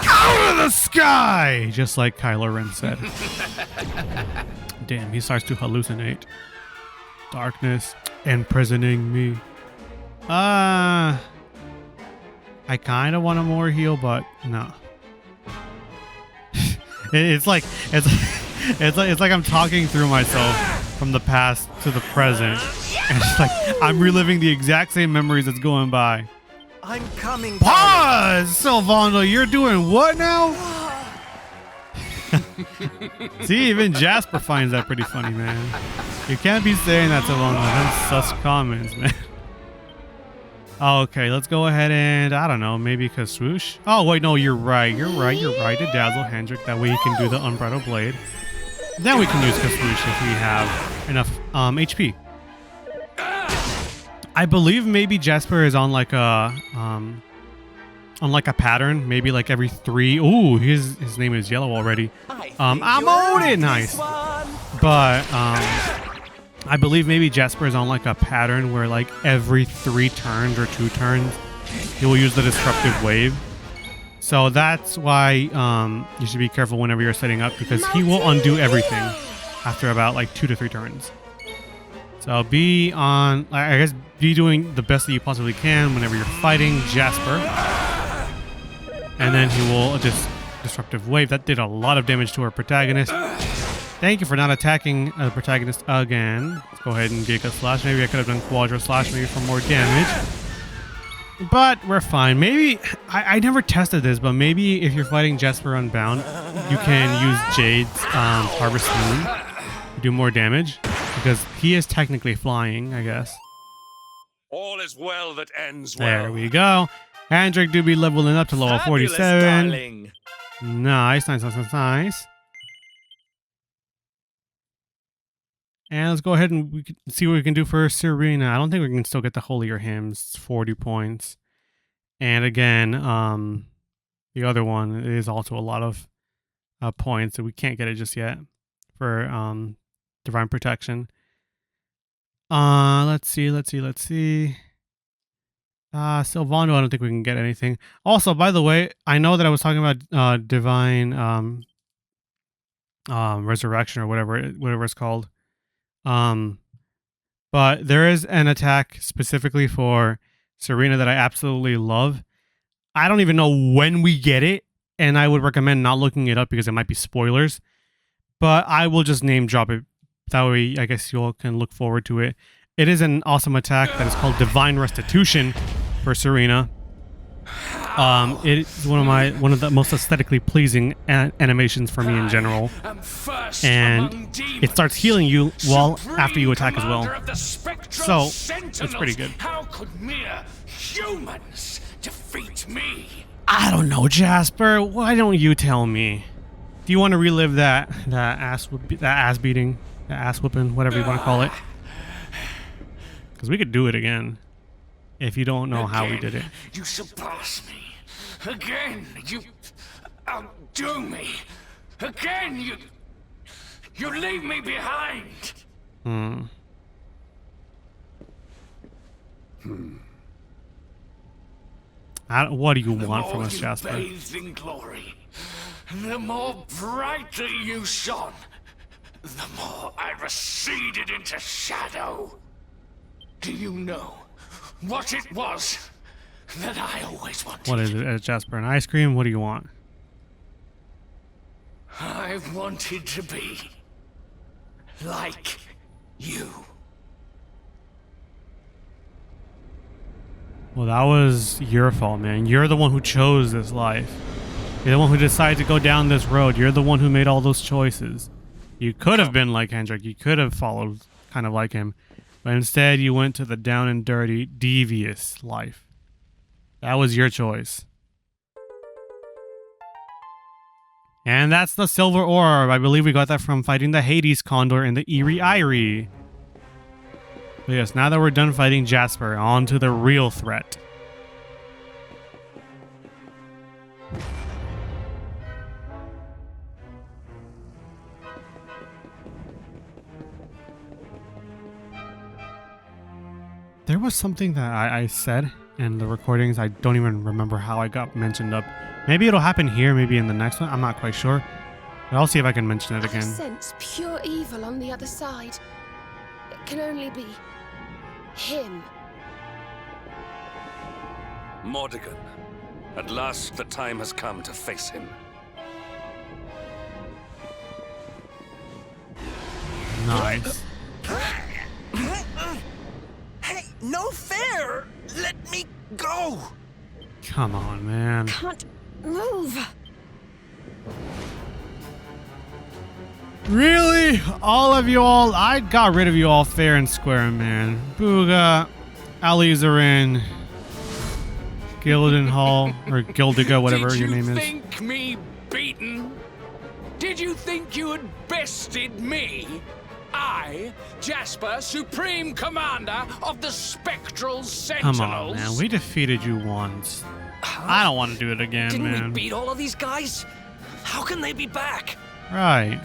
out of the sky! Just like Kylo Ren said. Damn, he starts to hallucinate. Darkness imprisoning me. I kind of want a more heal, but no. It's like I'm talking through myself from the past to the present. And it's like I'm reliving the exact same memories that's going by. I'm coming. Pause, Sylvando. You're doing what now? See, even Jasper finds that pretty funny, man. You can't be saying that, Sylvando. That's sus comments, man. Okay, let's go ahead and, I don't know, maybe Kaswoosh? Oh, wait, no, you're right. You're right to dazzle Hendrik. That way he can do the Unbridled Blade. Then we can use Kaswoosh if we have enough HP. I believe maybe Jasper is on like a pattern, maybe like every 3. Ooh, his name is yellow already. I'm on it, nice. But I believe maybe Jasper is on like a pattern where like every 3 turns or 2 turns, he will use the Disruptive Wave. So that's why you should be careful whenever you're setting up, because he will undo everything after about like 2 to 3 turns. So be on, I guess, be doing the best that you possibly can whenever you're fighting Jasper. And then he will just Disruptive Wave. That did a lot of damage to our protagonist. Thank you for not attacking the protagonist again. Let's go ahead and Giga Slash. Maybe I could have done Quadra Slash maybe for more damage. But we're fine. Maybe, I never tested this, but maybe if you're fighting Jasper Unbound, you can use Jade's Harvest Moon to do more damage. Because he is technically flying, I guess. All is well that ends well. There we go. Hendrik do be leveling up to level 47. Darling. Nice. And let's go ahead and we can see what we can do for Serena. I don't think we can still get the Holier Hymns. 40 points. And again, the other one is also a lot of points, so we can't get it just yet for Divine Protection. Let's see. Sylvando, I don't think we can get anything. Also, by the way, I know that I was talking about Divine Resurrection or whatever it's called. But there is an attack specifically for Serena that I absolutely love. I don't even know when we get it, and I would recommend not looking it up because it might be spoilers. But I will just name drop it. That way, I guess you all can look forward to it. It is an awesome attack that is called Divine Restitution for Serena. It is one of the most aesthetically pleasing animations for me in general, and it starts healing you after you attack as well. So it's pretty good. How could mere humans defeat me? I don't know, Jasper. Why don't you tell me? Do you want to relive that ass beating, that ass whipping, whatever you want to call it? Because we could do it again if you don't know how we did it. You surpass me. Again, you outdo me. Again, you leave me behind. What do you want from us, Jasper? The more you bathed in glory, the more brightly you shone, the more I receded into shadow. Do you know what it was that I always wanted? What is it, Jasper? An ice cream? What do you want? I wanted to be like you. Well, that was your fault, man. You're the one who chose this life. You're the one who decided to go down this road. You're the one who made all those choices. You could have been like Hendrik. You could have followed kind of like him. But instead, you went to the down and dirty, devious life. That was your choice. And that's the silver orb. I believe we got that from fighting the Hades Condor in the Eerie Eyrie. But yes, now that we're done fighting Jasper, on to the real threat. There was something that I said in the recordings. I don't even remember how I got mentioned up. Maybe it'll happen here, maybe in the next one. I'm not quite sure. But I'll see if I can mention it I again. sense pure evil on the other side. It can only be him. Mordegon. At last the time has come to face him. Nice. Hey, no fair! Let me go! Come on, man. Can't move. Really? All of you all? I got rid of you all fair and square, man. Booga, Alizarin, Gildenhall, or Gildiga, whatever your name is. Did you think me beaten? Did you think you had bested me? I, Jasper, Supreme Commander of the Spectral Sentinels. Come on, man. We defeated you once. I don't want to do it again, Didn't man. we beat all of these guys? How can they be back? Right.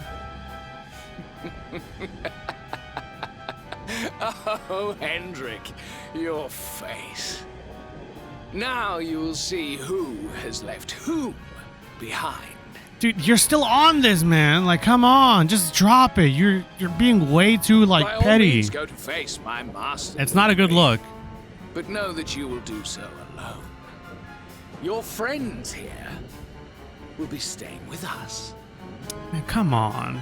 Oh, Hendrik, your face. Now you'll see who has left whom behind. Dude, you're still on this, man. Like, come on, just drop it. You're being way too By like all petty. means, go to face my master. It's not a good look. But know that you will do so alone. Your friends here will be staying with us. Man, come on.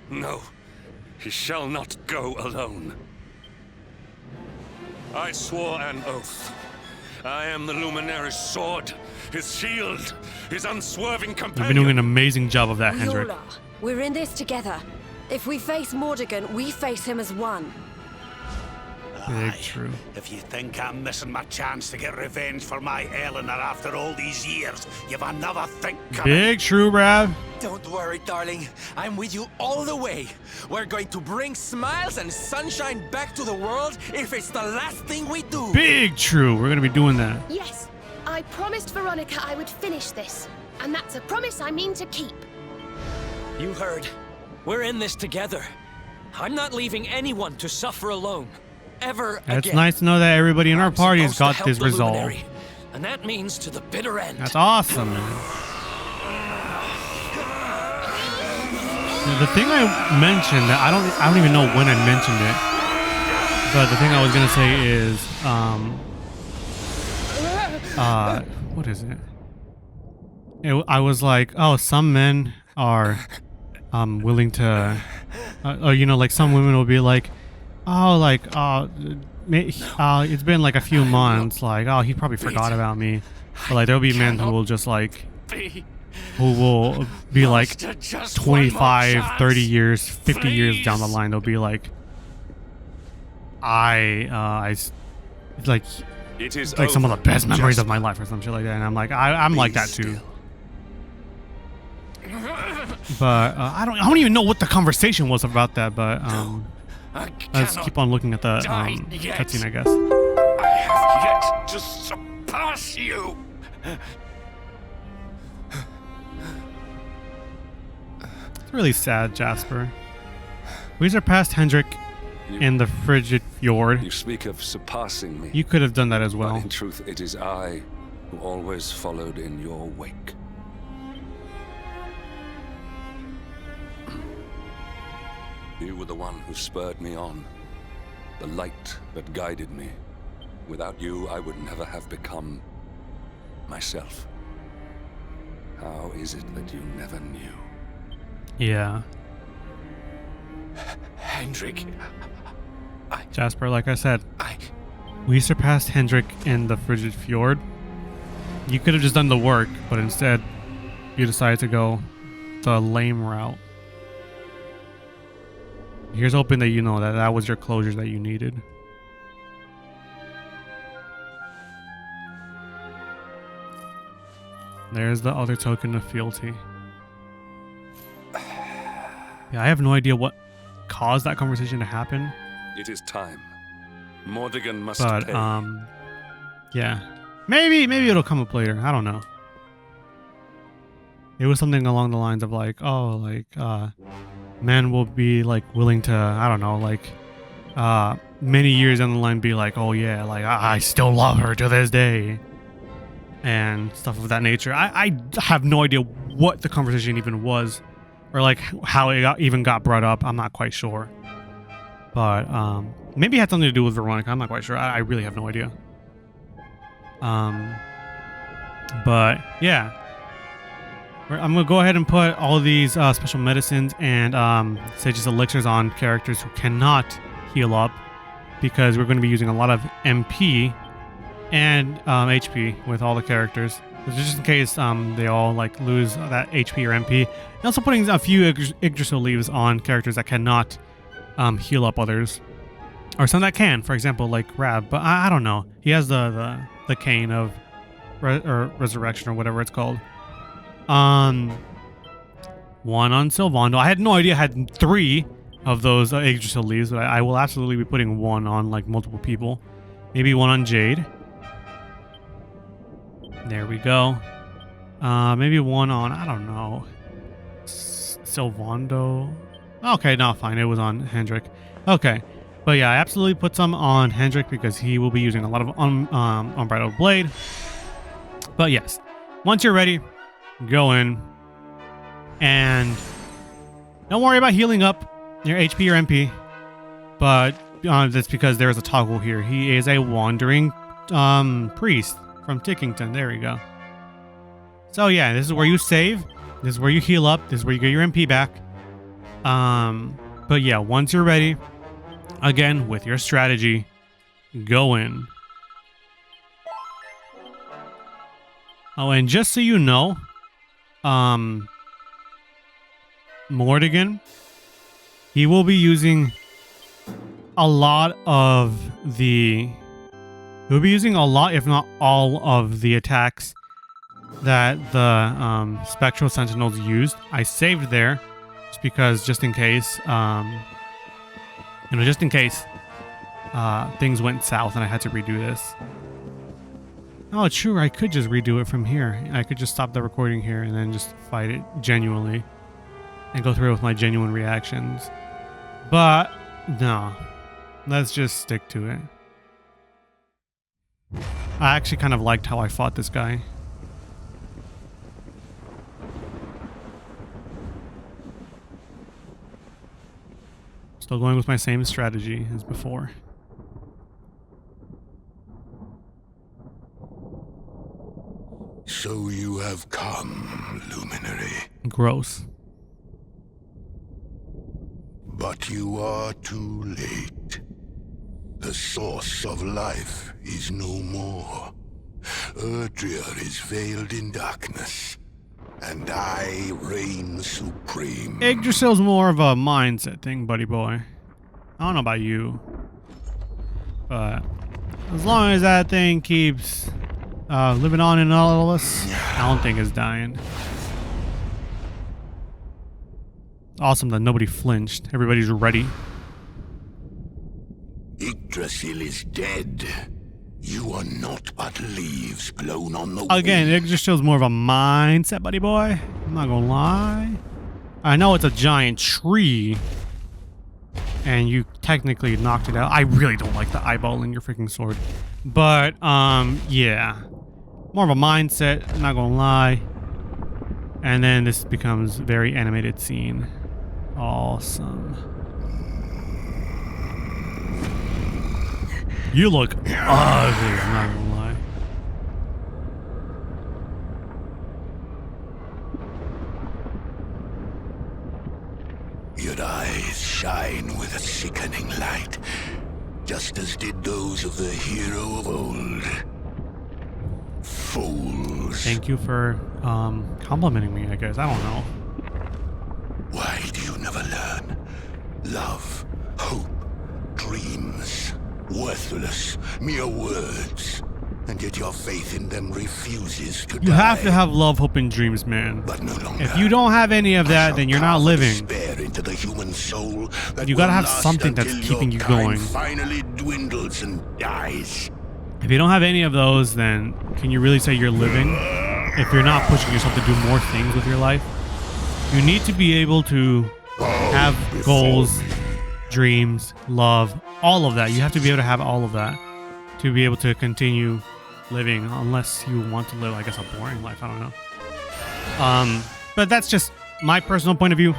No, he shall not go alone. I swore an oath. I am the Luminary's sword, his shield, his unswerving You've companion. been doing an amazing job of that, We Hendrik. all are. We're in this together. If we face Mordegon, we face him as one. Big true. If you think I'm missing my chance to get revenge for my Eleanor after all these years, you've another think coming. Big true, Brad. Don't worry, darling. I'm with you all the way. We're going to bring smiles and sunshine back to the world if it's the last thing we do. Big true. We're gonna be doing that. Yes, I promised Veronica I would finish this. And that's a promise I mean to keep. You heard. We're in this together. I'm not leaving anyone to suffer alone. Ever It's again. nice to know that everybody in our I'm party has supposed to got this help the resolve. Luminary, and that means to the bitter end. That's awesome, man. The thing I mentioned, that I don't even know when I mentioned it, but the thing I was gonna say is, what is it? I was like, oh, some men are, willing to, you know, like some women will be like, oh, like, it's been like a few months, like, oh, he probably forgot about me. But like, there'll be men who will just like, who will be like 25, 30 years, 50 years down the line. They'll be like, it's like It is like some of the over, best memories of Jasper. my life or some shit like that. And I'm like, I'm like that too. But I don't even know what the conversation was about that. But let's keep on looking at the cutscene, I guess. I have yet to surpass you. It's really sad, Jasper. We surpassed Hendrik in the frigid fjord. You speak of surpassing me. You could have done that as But well. in truth, it is I who always followed in your wake. You were the one who spurred me on, the light that guided me. Without you, I would never have become myself. How is it that you never knew? Yeah. Hendrik, Jasper, like I said, I... we surpassed Hendrik in the frigid fjord. You could have just done the work, but instead, you decided to go the lame route. Here's hoping that you know that that was your closure that you needed. There's the other token of fealty. Yeah, I have no idea what caused that conversation to happen. It is time. Mordegon must But, pay. yeah. Maybe it'll come up later. I don't know. It was something along the lines of like, oh, like, men will be like willing to, I don't know, like, many years down the line be like, oh yeah, like, I still love her to this day. And stuff of that nature. I have no idea what the conversation even was. Or like how it even got brought up. I'm not quite sure. But maybe it had something to do with Veronica. I'm not quite sure. I really have no idea. But yeah. I'm going to go ahead and put all these special medicines and Sage's elixirs on characters who cannot heal up. Because we're going to be using a lot of MP and HP with all the characters. Just in case they all like lose that HP or MP. And also putting a few Yggdrasil leaves on characters that cannot heal up others. Or some that can, for example, like Rab. But I don't know. He has the cane of resurrection or whatever it's called. One on Sylvando. I had no idea I had 3 of those Yggdrasil leaves, but I will absolutely be putting one on like multiple people. Maybe one on Jade. There we go. Maybe one on, I don't know, Sylvando. Okay, no, fine. It was on Hendrik. Okay. But yeah, I absolutely put some on Hendrik because he will be using a lot of Unbridled Blade. But yes, once you're ready, go in. And don't worry about healing up your HP or MP. But that's because there is a toggle here. He is a wandering priest from Tickington. There we go. So yeah, this is where you save. This is where you heal up. This is where you get your MP back. But yeah, once you're ready, again, with your strategy, go in. Oh, and just so you know, Mordegon, he will be using a lot of the... He'll be using a lot, if not all, of the attacks that the Spectral Sentinels used. I saved there, just because, just in case, just in case things went south and I had to redo this. Oh, true, I could just redo it from here. I could just stop the recording here and then just fight it genuinely and go through it with my genuine reactions. But, no. Let's just stick to it. I actually kind of liked how I fought this guy. Still going with my same strategy as before. So you have come, Luminary. Gross. But you are too late. The source of life is no more. Erdrea is veiled in darkness, and I reign supreme. Yggdrasil's more of a mindset thing, buddy boy. I don't know about you, but as long as that thing keeps living on in all of us, I don't think it's dying. Awesome that nobody flinched. Everybody's ready. Yggdrasil is dead. You are not but leaves blown on the Again, wind. Yggdrasil's more of a mindset, buddy boy. I'm not gonna lie. I know it's a giant tree, and you technically knocked it out. I really don't like the eyeball in your freaking sword. But, yeah. More of a mindset, I'm not gonna lie. And then this becomes a very animated scene. Awesome. You look ugly, I'm not gonna lie. Your eyes shine with a sickening light, just as did those of the hero of old. Fools. Thank you for complimenting me, I guess. I don't know. Why do you never learn? Love, hope, dreams, worthless, mere words. and yet your faith in them refuses to die. You have to have love, hope, and dreams, man. But no longer. If you don't have any of that, then you're not living. Into the human soul that You gotta will have last something that's until keeping your you kind going. finally dwindles and dies. If you don't have any of those, then can you really say you're living? If you're not pushing yourself to do more things with your life, you need to be able to have goals, dreams, love, all of that. You have to be able to have all of that to be able to continue living, unless you want to live, I guess, a boring life. I don't know. But that's just my personal point of view.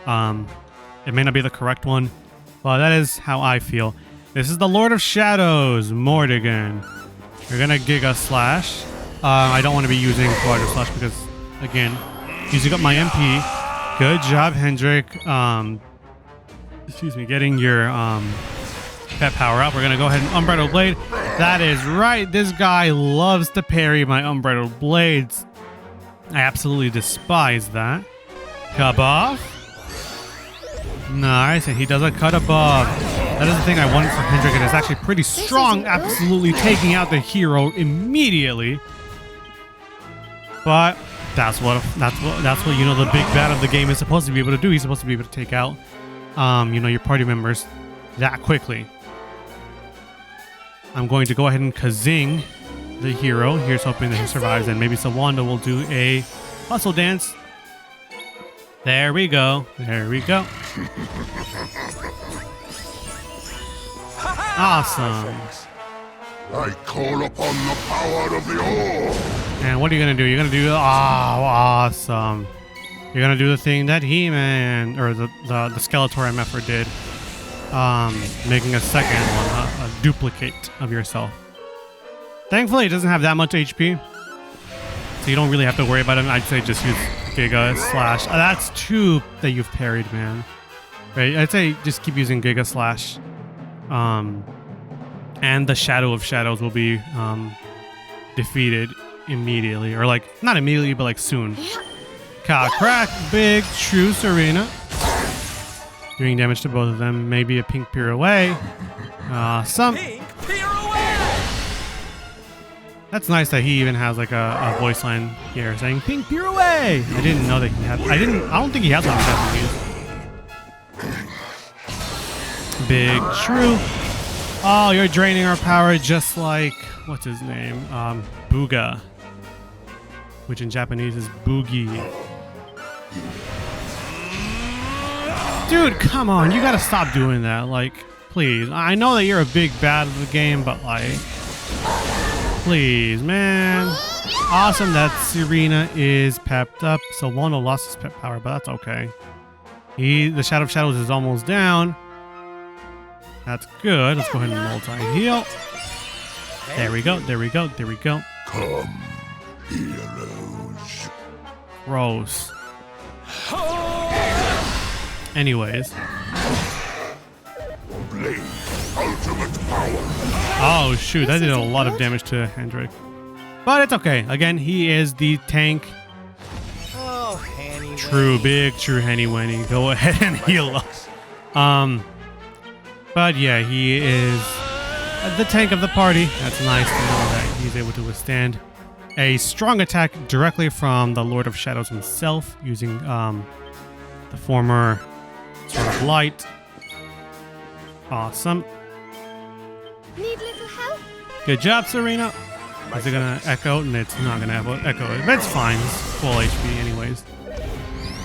It may not be the correct one, but that is how I feel. This is the Lord of Shadows, Mordegon. You're gonna Giga Slash. I don't want to be using Quarter Slash because, again, using up my MP. Good job, Hendrik. Excuse me, getting your pet power up. We're gonna go ahead and Unbridled Blade. That is right. This guy loves to parry my Unbridled Blades. I absolutely despise that. Kabuff. Nice, and he does a cut above. That is the thing I wanted for Hendrik, and it's actually pretty strong, absolutely taking out the hero immediately. But that's what you know the big bad of the game is supposed to be able to do. He's supposed to be able to take out your party members that quickly. I'm going to go ahead and Kazing the hero. Here's hoping that he survives, and maybe Sawanda will do a hustle dance. There we go. There we go. Awesome. I call upon the power of the orb. And what are you gonna do? You're gonna do awesome. You're gonna do the thing that He-Man or the Skeletor MFR did, making a second one, a duplicate of yourself. Thankfully, it doesn't have that much HP, so you don't really have to worry about it. I'd say just use Giga Slash. That's two that you've parried, man. Right? I'd say just keep using Giga Slash. And the Shadow of Shadows will be defeated immediately, or like not immediately, but like soon. Cow crack, big true Serena, doing damage to both of them. Maybe a pink pirouette. Pink pirouette. That's nice that he even has like a voice line here saying pink pirouette. I didn't know that he had. I don't think he has one in Japanese. Big true. Oh, you're draining our power just like, what's his name? Booga. Which in Japanese is Boogie. Dude, come on. You gotta stop doing that. Like, please. I know that you're a big bad of the game, but like, please, man. Awesome that Serena is pepped up. So Lono lost his pep power, but that's okay. The Shadow of Shadows is almost down. That's good. Let's go ahead and multi-heal. There we go. There we go. There we go. Come, heroes. Gross. Anyways. Blade, ultimate power. Oh, shoot. That did a lot of damage to Hendrik. But it's okay. Again, he is the tank. Oh, Hanny. True, big, true Henny Wenny. Go ahead and heal up. But yeah, he is the tank of the party. That's nice to know that he's able to withstand a strong attack directly from the Lord of Shadows himself, using the former sort of light. Awesome. Need little help? Good job, Serena. Is it gonna echo? And it's not gonna echo. That's fine. It's full HP anyways.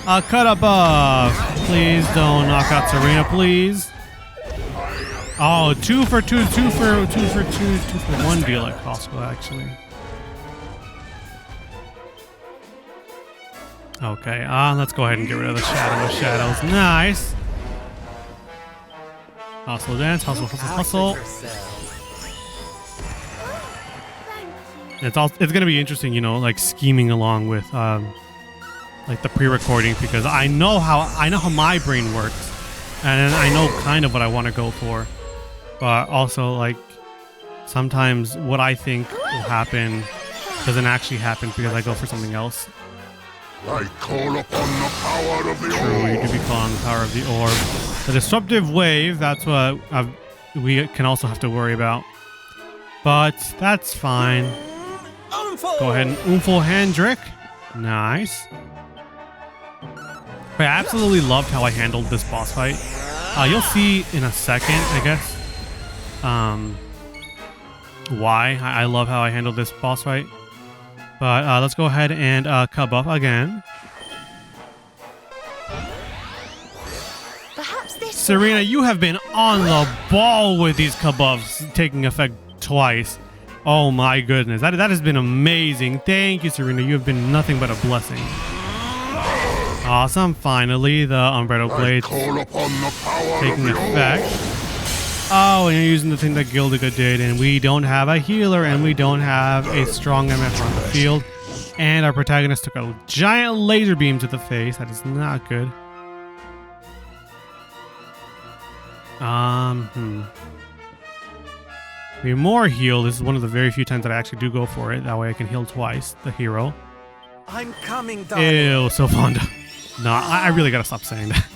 Cut above. Please don't knock out Serena, please. Oh, 2 for 2, 2 for 2, 2 for 1 deal at Costco, actually. Okay, let's go ahead and get rid of the Shadow of Shadows. Nice. Hustle dance, hustle, hustle, hustle. It's gonna be interesting, you know, like scheming along with like the pre-recording, because I know how my brain works, and I know kind of what I want to go for. But also, like, sometimes what I think will happen doesn't actually happen because I go for something else. I call upon the power of the orb. True, you do be calling on the power of the orb. The disruptive wave, that's what we can also have to worry about. but that's fine. Go ahead and Oomful Hendrik. Nice. But I absolutely loved how I handled this boss fight. You'll see in a second, I guess, why I love how I handled this boss fight. But let's go ahead and cut buff again. Perhaps this. Serena, you have been on the ball with these buffs taking effect twice. Oh my goodness, that has been amazing. Thank you, Serena. You have been nothing but a blessing. Awesome. Finally, the Umbrella Blade taking effect. Oh, and you're using the thing that Gildiga did, and we don't have a healer, and we don't have a strong MF on the field. And our protagonist took a giant laser beam to the face. That is not good. Be more heal. This is one of the very few times that I actually do go for it. That way I can heal twice, the hero. I'm coming, darling. Ew, Sylvanda. No, I really gotta stop saying that.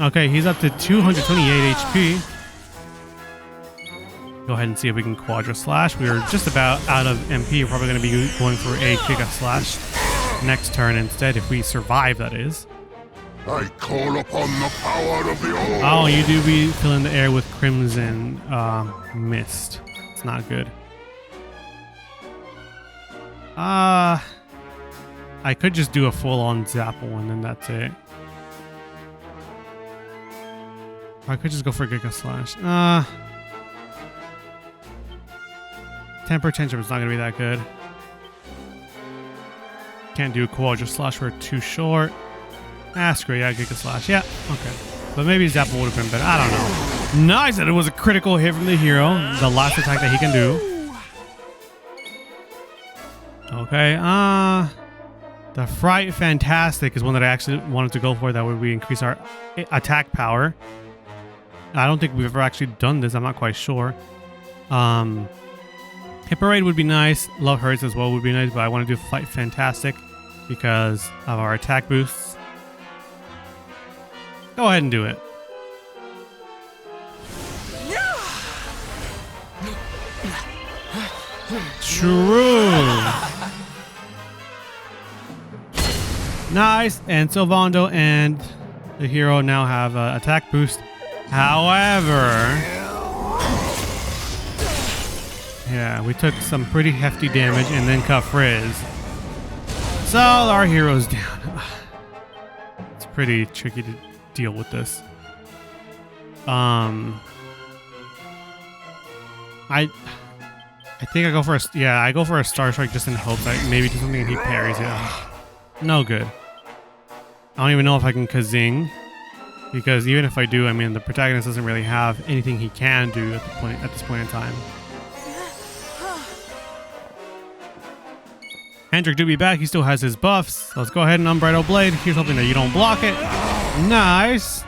Okay, he's up to 228 HP. Go ahead and see if we can Quadra Slash. We are just about out of MP. We're probably going to be going for a Giga Slash next turn instead, if we survive, that is. I call upon the power of the Orb. Oh, you do be filling the air with Crimson Mist. It's not good. I could just do a full-on Zapple and then that's it. Or I could just go for Giga Slash. Temper Tantrum is not going to be that good. Can't do a Quadra Slash, we're too short. Screw it, yeah, Giga Slash. Yeah, okay. But maybe Zapple would have been better. I don't know. Nice that it was a critical hit from the hero. The last attack that he can do. Okay, the Fright Fantastic is one that I actually wanted to go for. That way we increase our attack power. I don't think we've ever actually done this. I'm not quite sure. Hit Parade would be nice. Love Hurts as well would be nice, but I want to do Fight Fantastic because of our attack boosts. Go ahead and do it. True. Nice. And Sylvando and the hero now have attack boost. However, yeah, we took some pretty hefty damage and then cut Frizz. So our hero's down. It's pretty tricky to deal with this. I think I go for I go for a Star Strike just in hopes that maybe do something and he parries it. No good. I don't even know if I can Kazing, because even if I do, I mean the protagonist doesn't really have anything he can do at this point in time. Hendrik do be back. He still has his buffs. So let's go ahead and Unbridled Blade. Here's hoping that you don't block it. Nice.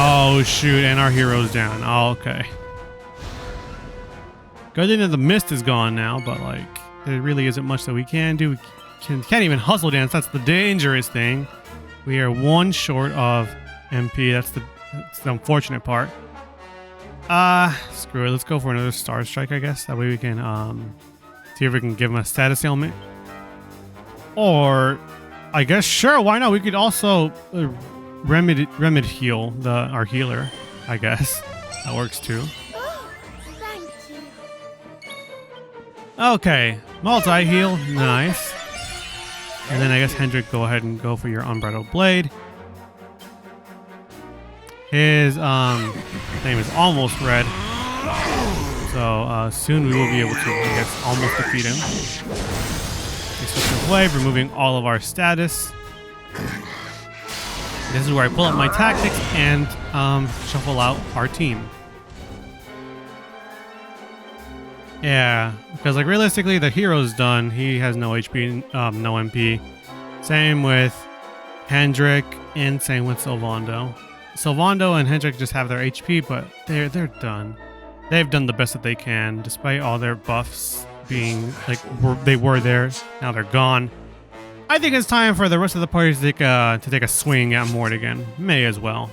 Oh shoot, and our hero's down. Oh, okay. Good thing that the mist is gone now, but like there really isn't much that we can do. We can't even hustle dance. That's the dangerous thing. We are one short of MP. That's the unfortunate part. Screw it. Let's go for another Star Strike, I guess. That way we can see if we can give him a status ailment. Or I guess sure, why not? We could also remedy heal our healer, I guess. That works too. Oh, thank you. Okay, multi-heal, nice. And then I guess Hendrik, go ahead and go for your Unbridled Blade. His name is almost red. So soon we will be able to, I guess, almost defeat him. We switch to play, removing all of our status. This is where I pull up my tactics and shuffle out our team. Yeah, because like realistically the hero's done. He has no HP, no MP. Same with Hendrik and same with Sylvando. Sylvando and Hendrik just have their HP, but they're done. They've done the best that they can, despite all their buffs being like they were there. Now they're gone. I think it's time for the rest of the party to take a swing at Mordegon. May as well.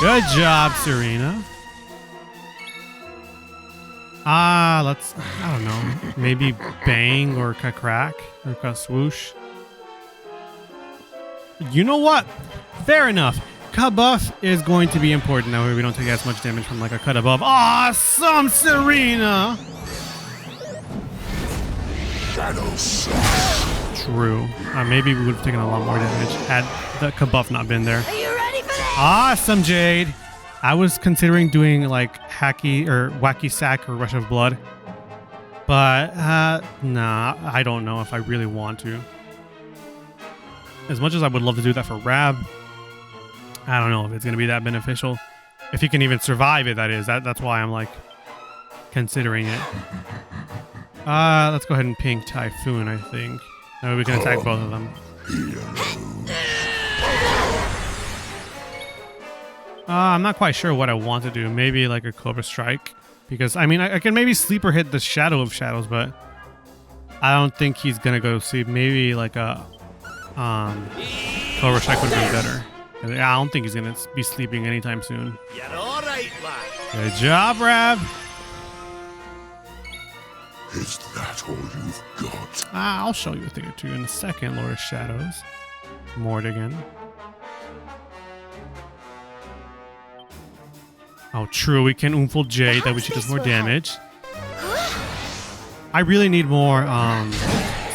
Good job, Serena. Let's, I don't know, maybe bang or crack or swoosh. You know what? Fair enough. Cut buff is going to be important now. We don't take as much damage from like a cut above. Awesome, Serena. True. Maybe we would have taken a lot more damage had the cut buff not been there. Are you ready for this? Awesome, Jade. I was considering doing like hacky or wacky sack or rush of blood, but nah, I don't know if I really want to. As much as I would love to do that for Rab, I don't know if it's going to be that beneficial. If he can even survive it, that is. That's why I'm like considering it. Let's go ahead and pink Typhoon, I think. That way we can attack both of them. I'm not quite sure what I want to do. Maybe like a Cobra Strike. Because, I mean, I can maybe sleeper hit the Shadow of Shadows, but I don't think he's going to go to sleep. Maybe like a Cobra Strike would have been better. I don't think he's going to be sleeping anytime soon. You're all right, lad. Good job, Rab. Is that all you've got? I'll show you a thing or two in a second, Lord of Shadows. Mordegon. Oh, true. We can Oomful Jade. That way she does more damage. I really need more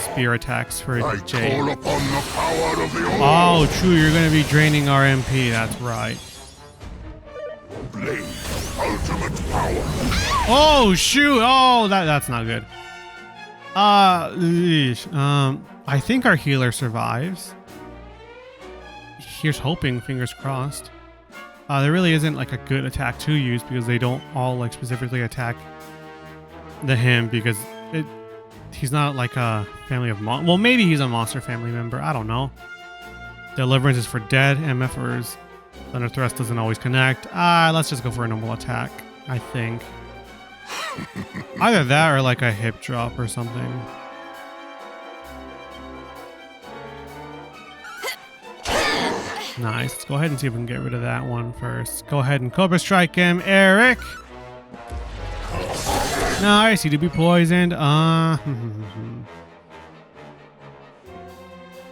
spear attacks for Jade. Call upon the power of the Oh, true. You're going to be draining our MP. That's right. Blade, ultimate power. Oh, shoot. Oh, that's not good. I think our healer survives. Here's hoping. Fingers crossed. There really isn't like a good attack to use because they don't all like specifically attack him because he's not like a family of well, maybe he's a monster family member. I don't know. Deliverance is for dead MFers. Thunder Thrust doesn't always connect. Let's just go for a normal attack, I think. Either that or like a hip drop or something. Nice. Let's go ahead and see if we can get rid of that one first. Go ahead and Cobra Strike him, Eric. Nice. He did be poisoned.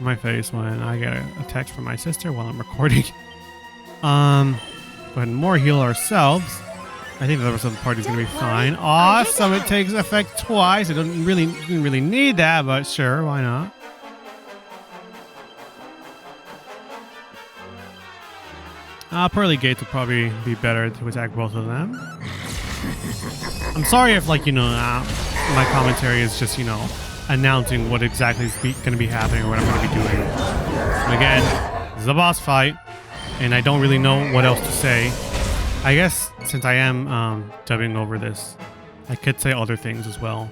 My face when I get a text from my sister while I'm recording. Go ahead and more heal ourselves. I think the rest of the party's gonna be fine. Awesome. It takes effect twice. I didn't really need that, but sure, why not? Pearly Gates would probably be better to attack both of them. I'm sorry if, like, my commentary is just, announcing what exactly is going to be happening or what I'm going to be doing. And again, this is a boss fight, and I don't really know what else to say. I guess since I am dubbing over this, I could say other things as well.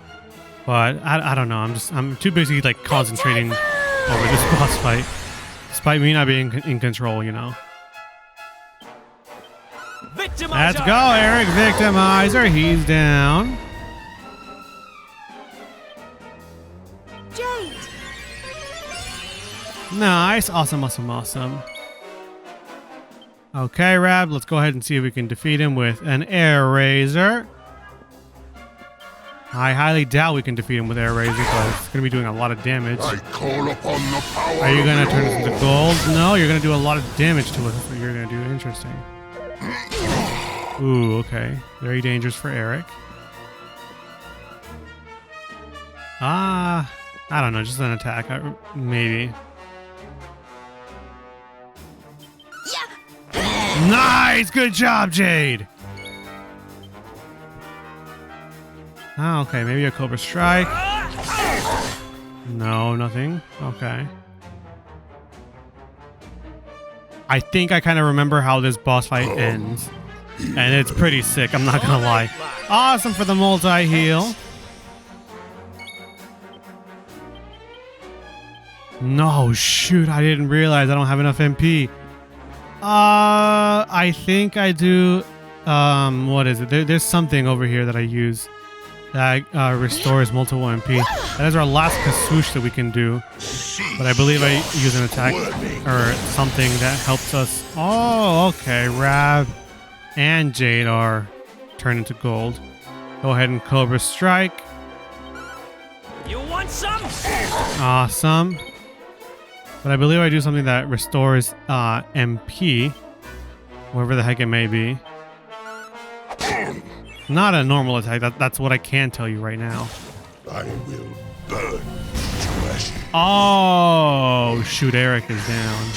But I don't know. I'm too busy, like, concentrating over this boss fight, despite me not being in control, Let's go, Eric. Victimizer. He's down. Jade. Nice. Awesome. Okay, Rab. Let's go ahead and see if we can defeat him with an Air Razor. I highly doubt we can defeat him with Air Razor because it's going to be doing a lot of damage. I call upon the power. Are you going to turn this into gold? No, you're going to do a lot of damage to us. That's what you're going to do. Interesting. Ooh, okay. Very dangerous for Eric. I don't know. Just an attack. Maybe. Yeah. Nice! Good job, Jade! Okay. Maybe a Cobra Strike. No, nothing. Okay. I think I kind of remember how this boss fight ends. And it's pretty sick, I'm not gonna lie. Awesome for the multi-heal. No, shoot, I didn't realize I don't have enough MP. I think I do. What is it? There's something over here that I use that restores multiple MP. That is our last Kaswoosh that we can do. But I believe I use an attack or something that helps us. Oh, okay. Rab and Jade are turned into gold. Go ahead and Cobra Strike. You want some? Awesome. But I believe I do something that restores MP, wherever the heck it may be. Not a normal attack. That's what I can tell you right now. I will burn to ashes. Oh, shoot, Eric is down.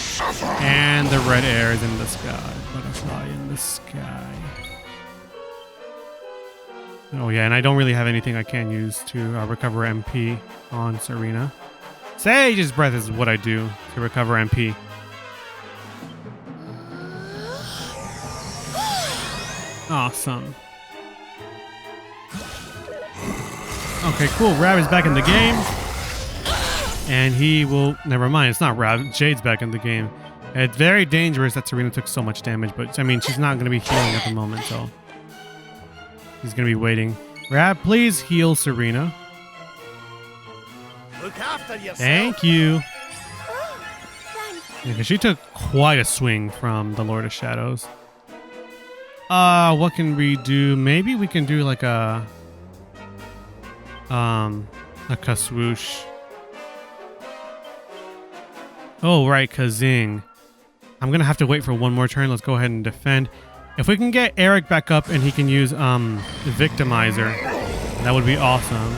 And the red air is in the sky. Butterfly in the sky. Oh yeah, and I don't really have anything I can use to recover MP on Serena. Sage's Breath is what I do to recover MP. Awesome. Okay, cool. Rab is back in the game. And he will... Never mind, it's not Rab. Jade's back in the game. It's very dangerous that Serena took so much damage, but I mean, she's not going to be healing at the moment, so... He's going to be waiting. Rab, please heal Serena. Look after yourself. Thank you. Oh, thank Yeah, 'cause she took quite a swing from the Lord of Shadows. What can we do? Maybe we can do like a Kaswoosh. Oh, right, Kazing. I'm gonna have to wait for one more turn. Let's go ahead and defend. If we can get Eric back up and he can use Victimizer, that would be awesome.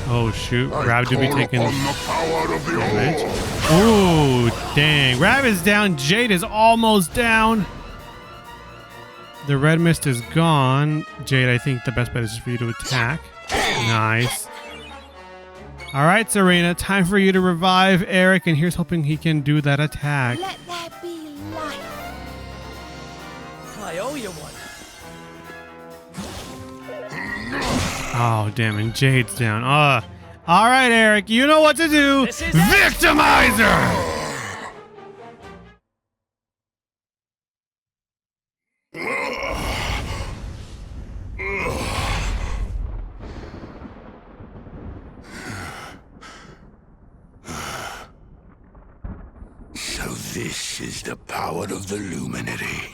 Oh shoot, Rab do be taking damage. Ooh, dang. Rab is down. Jade is almost down. The red mist is gone. Jade, I think the best bet is just for you to attack. Nice. All right, Serena, time for you to revive Eric, and here's hoping he can do that attack. Let there be life. I owe you one. Oh, damn, and Jade's down. All right, Eric, you know what to do. This is Victimizer! So this is the power of the Luminary.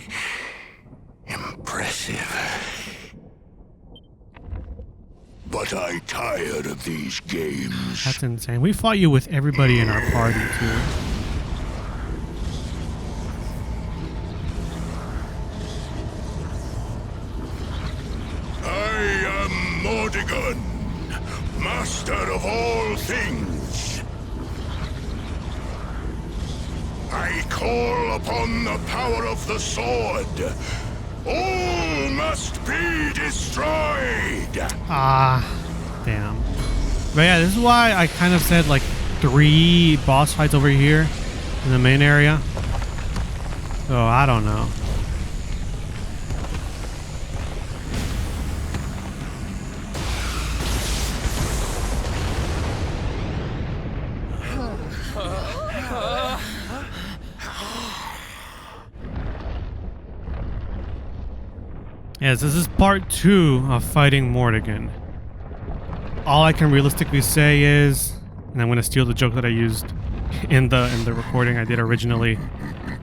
Impressive. But I tired of these games. That's insane. We fought you with everybody in our party, too. I am Mordegon, master of all things. I call upon the power of the sword. All must be destroyed. Ah, damn. But yeah, this is why I kind of said like 3 boss fights over here in the main area. So I don't know. Yes, this is part 2 of fighting Mordegon. All I can realistically say is, and I'm going to steal the joke that I used in the recording I did originally.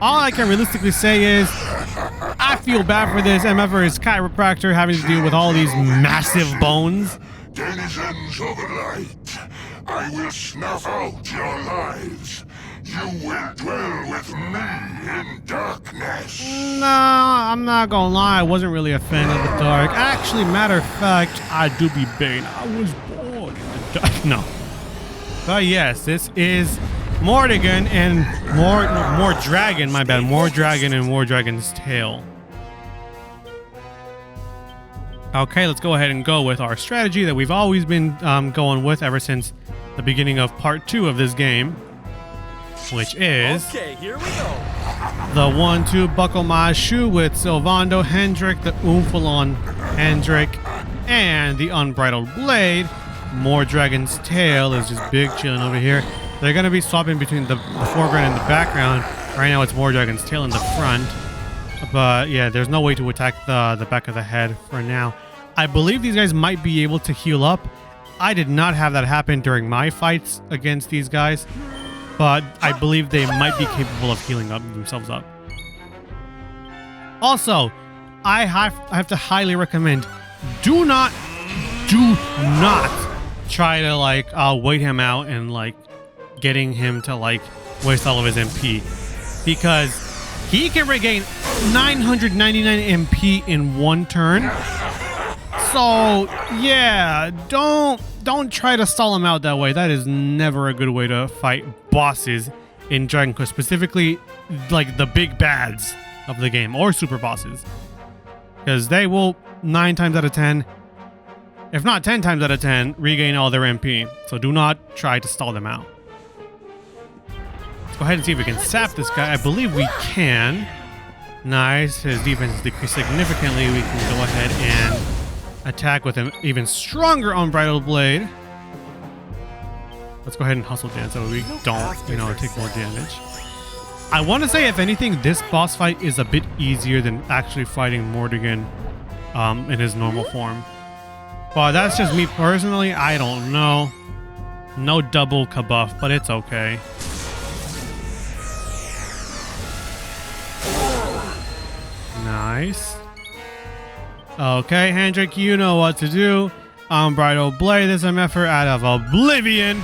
All I can realistically say is, I feel bad for this MF or his chiropractor having to deal with all these massive bones. Denizens of light, I will snuff out your lives. You will dwell with me in darkness. No, I'm not gonna lie, I wasn't really a fan of the dark. Actually, matter of fact, I do be Bane. I was born in the dark. No. But yes, this is Mordegon and Mordragon, my bad. Mordragon and Mordragon's Tail. Okay, let's go ahead and go with our strategy that we've always been going with ever since the beginning of part 2 of this game. Which is Okay, here we go. the 1-2 buckle my shoe with Sylvando Hendrick, the Oomphilon Hendrick, and the Unbridled Blade. Mordragon's Tail is just big chilling over here. They're going to be swapping between the foreground and the background. Right now it's Mordragon's Tail in the front. But yeah, there's no way to attack the back of the head for now. I believe these guys might be able to heal up. I did not have that happen during my fights against these guys. But I believe they might be capable of healing up themselves up. Also, I have to highly recommend do not try to like wait him out and like getting him to like waste all of his MP, because he can regain 999 MP in one turn. So yeah, don't try to stall him out that way. That is never a good way to fight bosses in Dragon Quest, specifically like the big bads of the game or super bosses, because they will 9 times out of 10, if not 10 times out of 10, regain all their MP. So do not try to stall them out. Let's go ahead and see if we can sap this guy. I believe we can. Nice. His defense is decreased significantly. We can go ahead and attack with an even stronger Unbridled Blade. Let's go ahead and hustle dance so we don't, take more damage. I want to say, if anything, this boss fight is a bit easier than actually fighting Mordegon in his normal form. But that's just me personally. I don't know. No double kabuff, but it's okay. Nice. Okay, Hendrik, you know what to do. Unbridled Blade this effort out of Oblivion.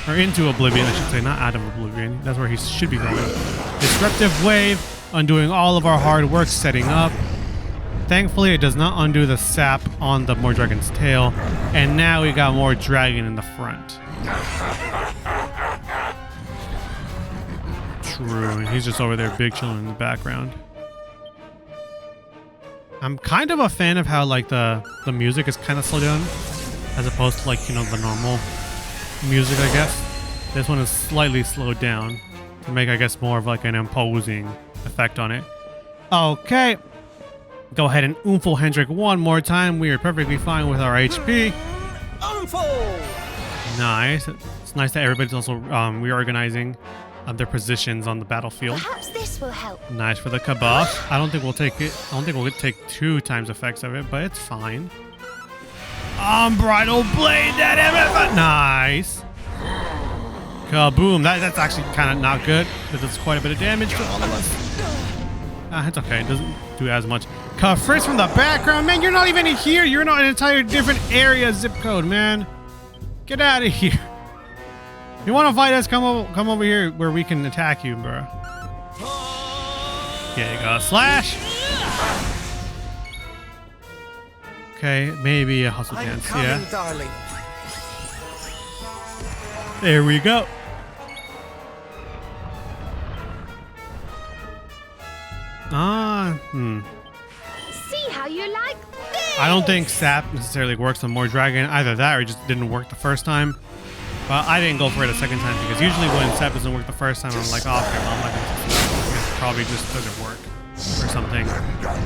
Or into Oblivion, I should say, not out of Oblivion. That's where he should be going. Disruptive Wave, undoing all of our hard work setting up. Thankfully, it does not undo the sap on the Mordegon's tail. And now we got more dragon in the front. True, and he's just over there big chilling in the background. I'm kind of a fan of how like the music is kind of slowed down as opposed to like, the normal music, I guess. This one is slightly slowed down to make, I guess, more of like an imposing effect on it. Okay. Go ahead and Oomful Hendrik one more time. We are perfectly fine with our HP. Oomful! Nice. It's nice that everybody's also reorganizing their positions on the battlefield. Perhaps this will help. Nice for the kabuff. I don't think we'll take it. I don't think we'll take 2 times effects of it, but it's fine. Unbridled Blade, that nice. Kaboom. That's actually kind of not good. That does quite a bit of damage to all of us. It's okay. It doesn't do as much. Kafris from the background. Man, you're not even here. You're in an entire different area zip code, man. Get out of here. You want to fight us? Come over here where we can attack you, bro. Yeah, you go. Slash. Okay, maybe a hustle dance. Yeah. Darling. There we go. See how you like this? I don't think sap necessarily works on Mordegon. Either that or it just didn't work the first time. But I didn't go for it a second time because usually when sap doesn't work the first time, I'm like, oh, okay, well, I'm not gonna do that. It probably just doesn't work or something.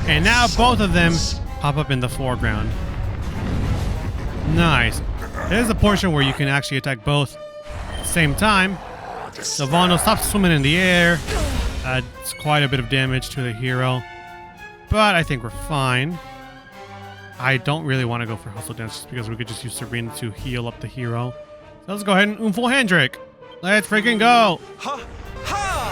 And now both of them pop up in the foreground. Nice. There's a portion where you can actually attack both at the same time. Sylvano, stop swimming in the air. It's quite a bit of damage to the hero. But I think we're fine. I don't really want to go for Hustle Dance just because we could just use Serena to heal up the hero. So let's go ahead and Oomful Hendrik. Let's freaking go. Ha! Ha!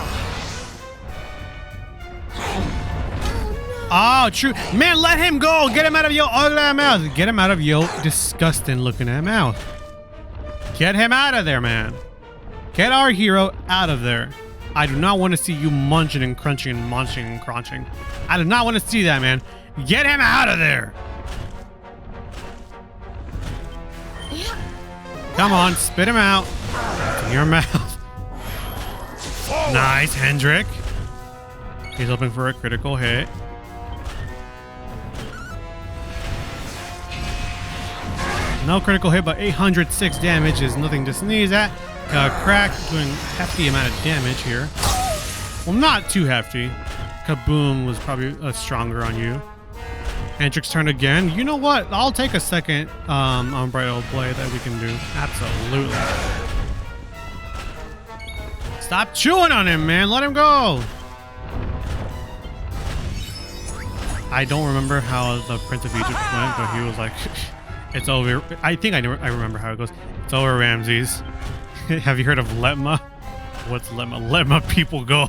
Oh, true. Man, let him go. Get him out of your ugly mouth. Get him out of your disgusting looking mouth. Get him out of there, man. Get our hero out of there. I do not want to see you munching and crunching and munching and crunching. I do not want to see that, man. Get him out of there. Come on, spit him out. In your mouth. Nice, Hendrik. He's hoping for a critical hit. No critical hit, but 806 damage is nothing to sneeze at. Crack doing hefty amount of damage here. Well, not too hefty. Kaboom was probably stronger on you. Hendrik's turn again. You know what? I'll take a second Unbridled Blade that we can do. Absolutely. Stop chewing on him, man. Let him go. I don't remember how the Prince of Egypt went, but he was like, it's over. I think I remember how it goes. It's over, Ramses. Have you heard of Letma? What's Letma? Letma people go.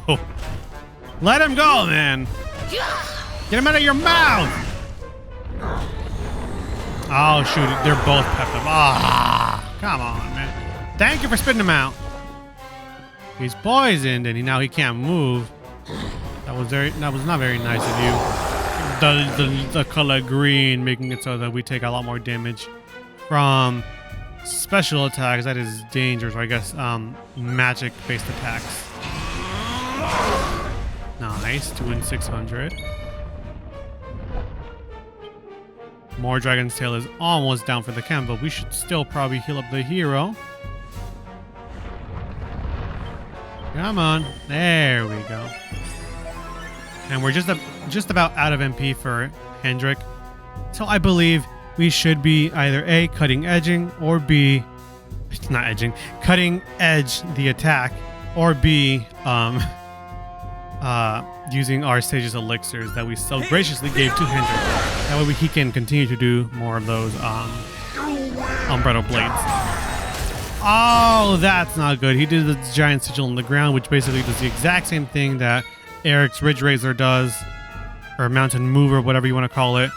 Let him go, man. Get him out of your mouth. Oh, shoot. They're both pepped up. Ah, come on, man. Thank you for spitting him out. He's poisoned, and now he can't move. That was not very nice of you. The color green, making it so that we take a lot more damage from special attacks. That is dangerous, or I guess magic-based attacks. Nice, doing 600. Mordegon's tail is almost down for the count, but we should still probably heal up the hero. Come on, there we go. And we're just about out of MP for Hendrik, so I believe we should be either A, cutting edging, or B, not edging, cutting edge the attack, or B, using our Sage's elixirs that we so graciously gave to Hendrik. That way he can continue to do more of those Umbrella blades. Oh, that's not good. He did the giant sigil on the ground, which basically does the exact same thing that Eric's Ridge Razor does, or Mountain Mover, whatever you want to call it.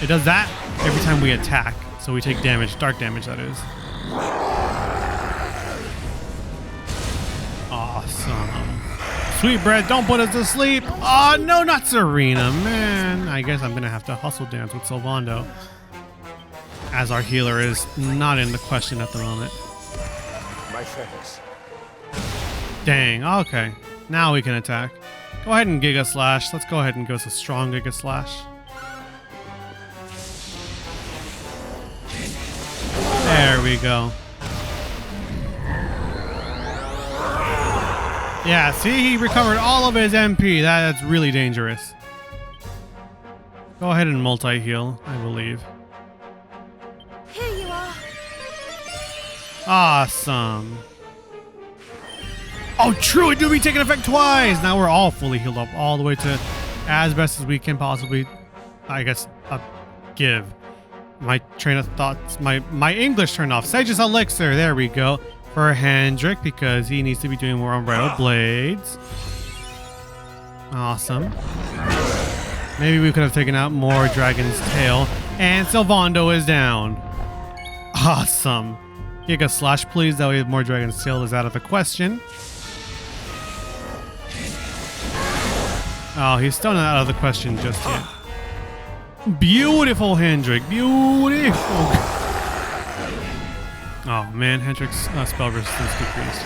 It does that every time we attack, so we take damage, dark damage that is. Awesome. Sweetbread, don't put us to sleep. Oh, no, not Serena, man. I guess I'm gonna have to hustle dance with Sylvando, as our healer is not in the question at the moment. My thanks. Dang, okay. Now we can attack. Go ahead and Giga Slash. Let's go ahead and go with a strong Giga Slash. There we go. Yeah, see, he recovered all of his MP. That's really dangerous. Go ahead and multi-heal, I believe. Here you are. Awesome. Oh, true, it do be taking effect twice. Now we're all fully healed up all the way to as best as we can possibly, I guess, give. My train of thoughts, my English turned off. Sage's elixir, there we go. For Hendrik, because he needs to be doing more Umbrella blades. Awesome. Maybe we could have taken out more Dragon's Tail. And Sylvando is down. Awesome. Giga Slash, please. That way more Dragon's Tail is out of the question. Oh, he's still not out of the question just yet. Beautiful, Hendrik. Beautiful. Oh man, Hendrik's spell resistance decreased.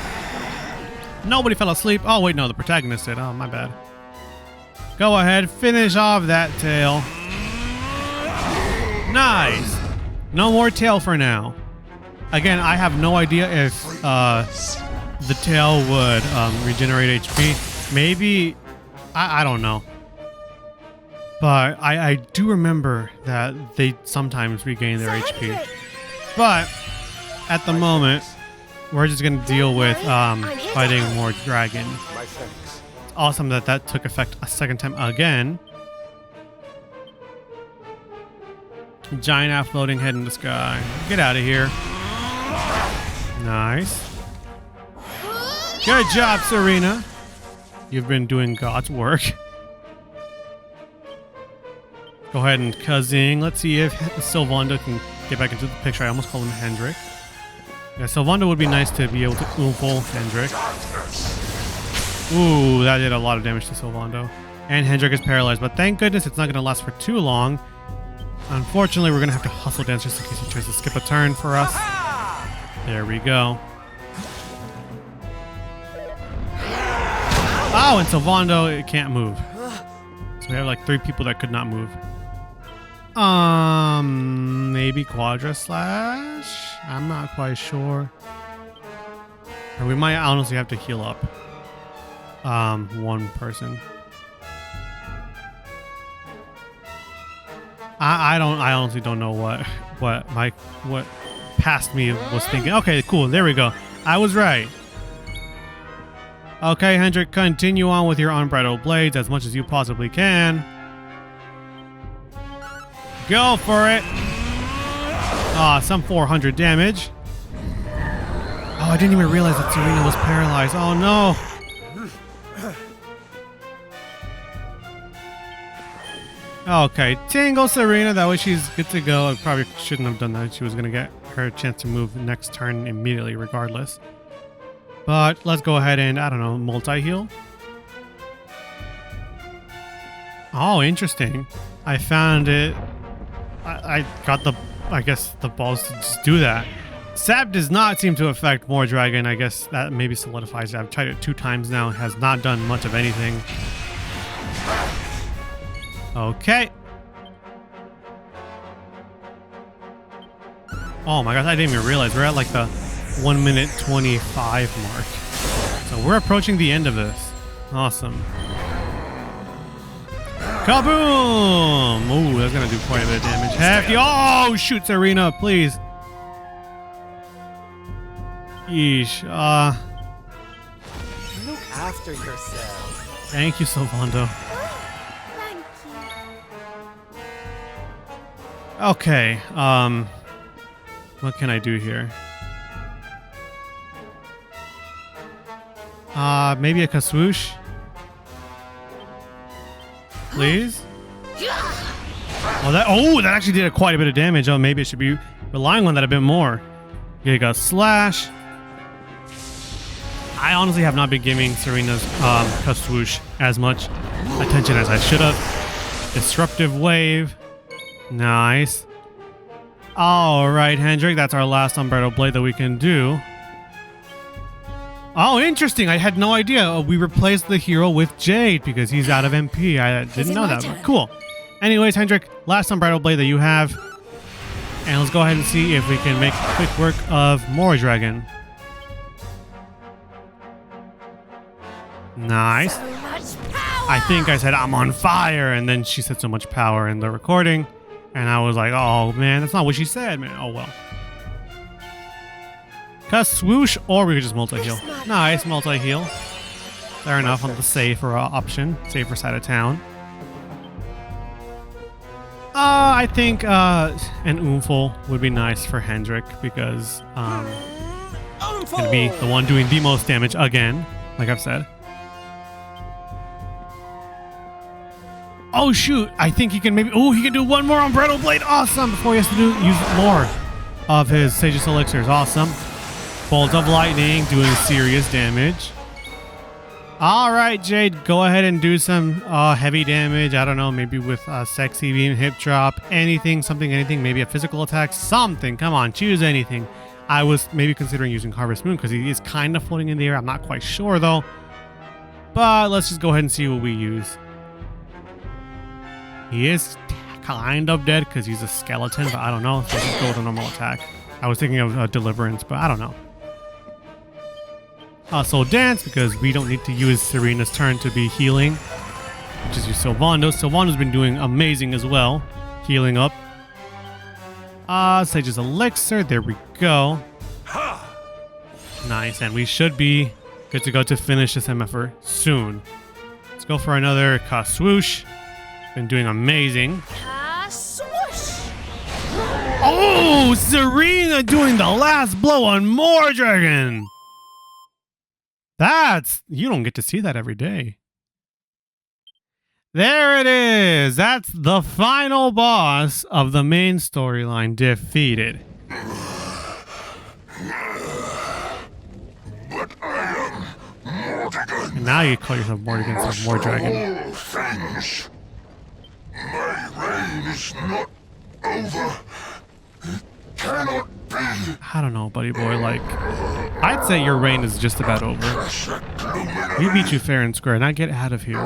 Nobody fell asleep. Oh wait, no, the protagonist did. Oh, my bad. Go ahead, finish off that tail. Nice. No more tail for now. Again, I have no idea if the tail would regenerate HP. Maybe, I don't know. But I do remember that they sometimes regain their HP. But at the moment, we're just going to deal with fighting more dragon. It's awesome that that took effect a second time again. Giant ass floating head in the sky. Get out of here. Nice. Good job, Serena. You've been doing God's work. Go ahead and Kazing. Let's see if Sylvando can get back into the picture. I almost called him Hendrik. Yeah, Sylvando would be nice to be able to oofle Hendrik. Ooh, that did a lot of damage to Sylvando. And Hendrik is paralyzed, but thank goodness it's not going to last for too long. Unfortunately, we're going to have to hustle dance just in case he tries to skip a turn for us. There we go. Oh, and Sylvando, it can't move. So we have like 3 people that could not move. Maybe Quadra Slash? I'm not quite sure. Or we might honestly have to heal up one person. I honestly don't know what past me was thinking. Okay, cool. There we go. I was right. Okay, Hendrik, continue on with your unbridled blades as much as you possibly can. Go for it. Some 400 damage. Oh, I didn't even realize that Serena was paralyzed. Oh no. Okay, Tingle Serena. That way she's good to go. I probably shouldn't have done that. She was going to get her chance to move next turn immediately regardless. But let's go ahead and, I don't know, multi-heal. Oh, interesting. I found it. I got the, I guess, the balls to just do that. Sap does not seem to affect Mordegon. I guess that maybe solidifies it. I've tried it 2 times now. It has not done much of anything. Okay. Oh my gosh, I didn't even realize we're at like the 1 minute 25 mark. So we're approaching the end of this. Awesome. Kaboom! Ooh, that's gonna do quite a bit of damage. Hefty. Oh, shoot, Serena, please. Yeesh. Look after yourself. Thank you, Sylvando. Thank you. Okay, what can I do here? Maybe a Kaswoosh? Please? Oh, that actually did quite a bit of damage. Oh, maybe I should be relying on that a bit more. Giga Slash. I honestly have not been giving Serena's Kaswoosh as much attention as I should have. Disruptive Wave. Nice. Alright, Hendrik, that's our last Unbridled Blade that we can do. Oh, interesting. I had no idea. We replaced the hero with Jade because he's out of MP. I didn't know that. But cool. Anyways, Hendrik, last Unbridled Blade that you have. And let's go ahead and see if we can make quick work of Mordegon. Nice. So much power! I think I said I'm on fire, and then she said so much power in the recording. And I was like, oh man, that's not what she said, man. Oh well. Swoosh, or we could just multi-heal. Nice, multi-heal. Fair enough on the safer option. Safer side of town. I think an Oomful would be nice for Hendrik because it's going to be the one doing the most damage again, like I've said. Oh shoot, I think he can maybe, he can do one more Unbridled Blade. Awesome, before he has to use more of his Sage's Elixirs. Awesome. Bolt of Lightning doing serious damage. Alright, Jade, go ahead and do some heavy damage. I don't know, maybe with Sexy Beam, Hip Drop, anything, maybe a physical attack, something. Come on, choose anything. I was maybe considering using Harvest Moon because he is kind of floating in the air. I'm not quite sure though. But let's just go ahead and see what we use. He is kind of dead because he's a skeleton, but I don't know. So let's just go with a normal attack. I was thinking of Deliverance, but I don't know. Also Dance, because we don't need to use Serena's turn to be healing. Just use Sylvando. Sylvando's been doing amazing as well. Healing up. Sage's Elixir. There we go. Nice, and we should be good to go to finish this MFR soon. Let's go for another Kaswoosh. Been doing amazing. Swoosh! Oh, Serena doing the last blow on Mordegon. You don't get to see that every day. There it is. That's the final boss of the main storyline defeated. But I am Mordegon. And now you call yourself Mordegon instead of Mordegon. All things. My reign is not over. It cannot be. I don't know, buddy boy. Like, I'd say your reign is just about over. We beat you fair and square. Now get out of here.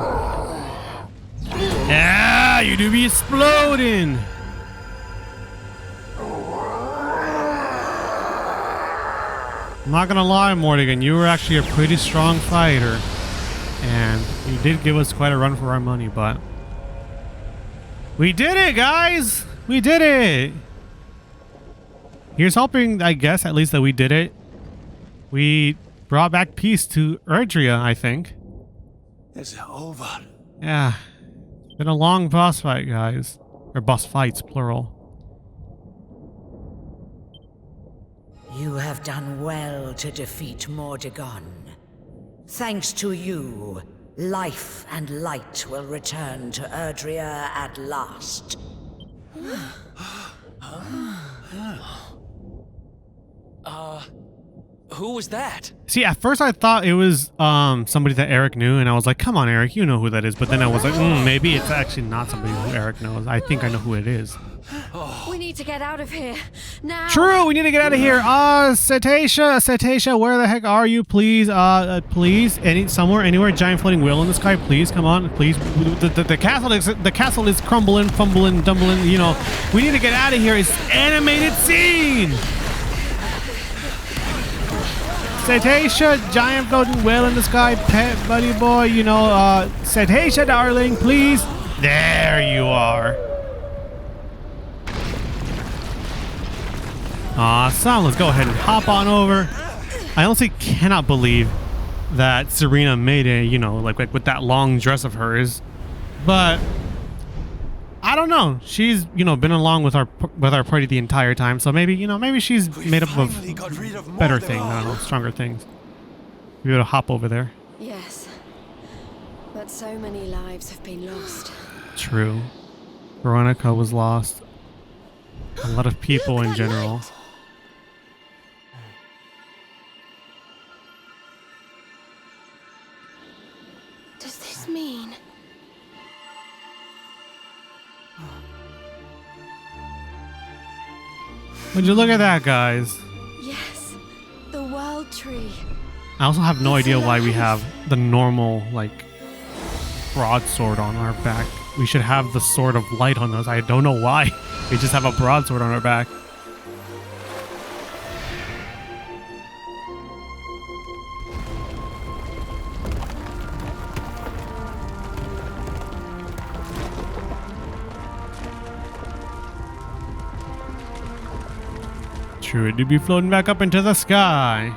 Yeah, you do be exploding. I'm not gonna lie, Mordegon, you were actually a pretty strong fighter. And you did give us quite a run for our money, but we did it, guys! We did it! Here's hoping, I guess, at least that we did it. We brought back peace to Erdrea, I think. It's over. Yeah. It's been a long boss fight, guys. Or boss fights, plural. You have done well to defeat Mordegon. Thanks to you, Life and light will return to Erdrea at last. Who was that? See, at first I thought it was somebody that Eric knew, and I was like, come on, Eric, you know who that is. But then I was like, maybe it's actually not somebody who Eric knows. I think I know who it is. We need to get out of here. Now. True, we need to get out of here. Cetacia, where the heck are you? Please, please, anywhere, giant floating wheel in the sky. Please, come on, please. The castle is crumbling, fumbling, dumbling. You know, we need to get out of here. It's animated scene. Cetacia, giant floating whale in the sky, pet buddy boy, you know, Cetacia, darling, please. There you are. Awesome, let's go ahead and hop on over. I honestly cannot believe that Serena made it, you know, like with that long dress of hers. But I don't know. She's, you know, been along with our party the entire time, so maybe, you know, maybe she's made up of better things. I don't know, stronger things. We gotta hop over there. Yes, but so many lives have been lost. True. Veronica was lost. A lot of people in general. Does this mean? Would you look at that, guys? Yes, the world tree. I also have no idea why we have the normal, like, broadsword on our back. We should have the sword of light on us. I don't know why. We just have a broadsword on our back. True, it do be floating back up into the sky.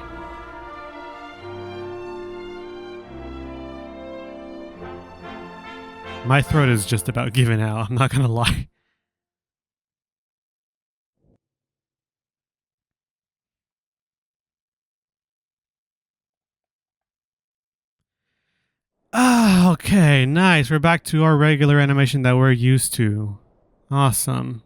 My throat is just about giving out, I'm not gonna lie. Ah, okay, nice. We're back to our regular animation that we're used to. Awesome.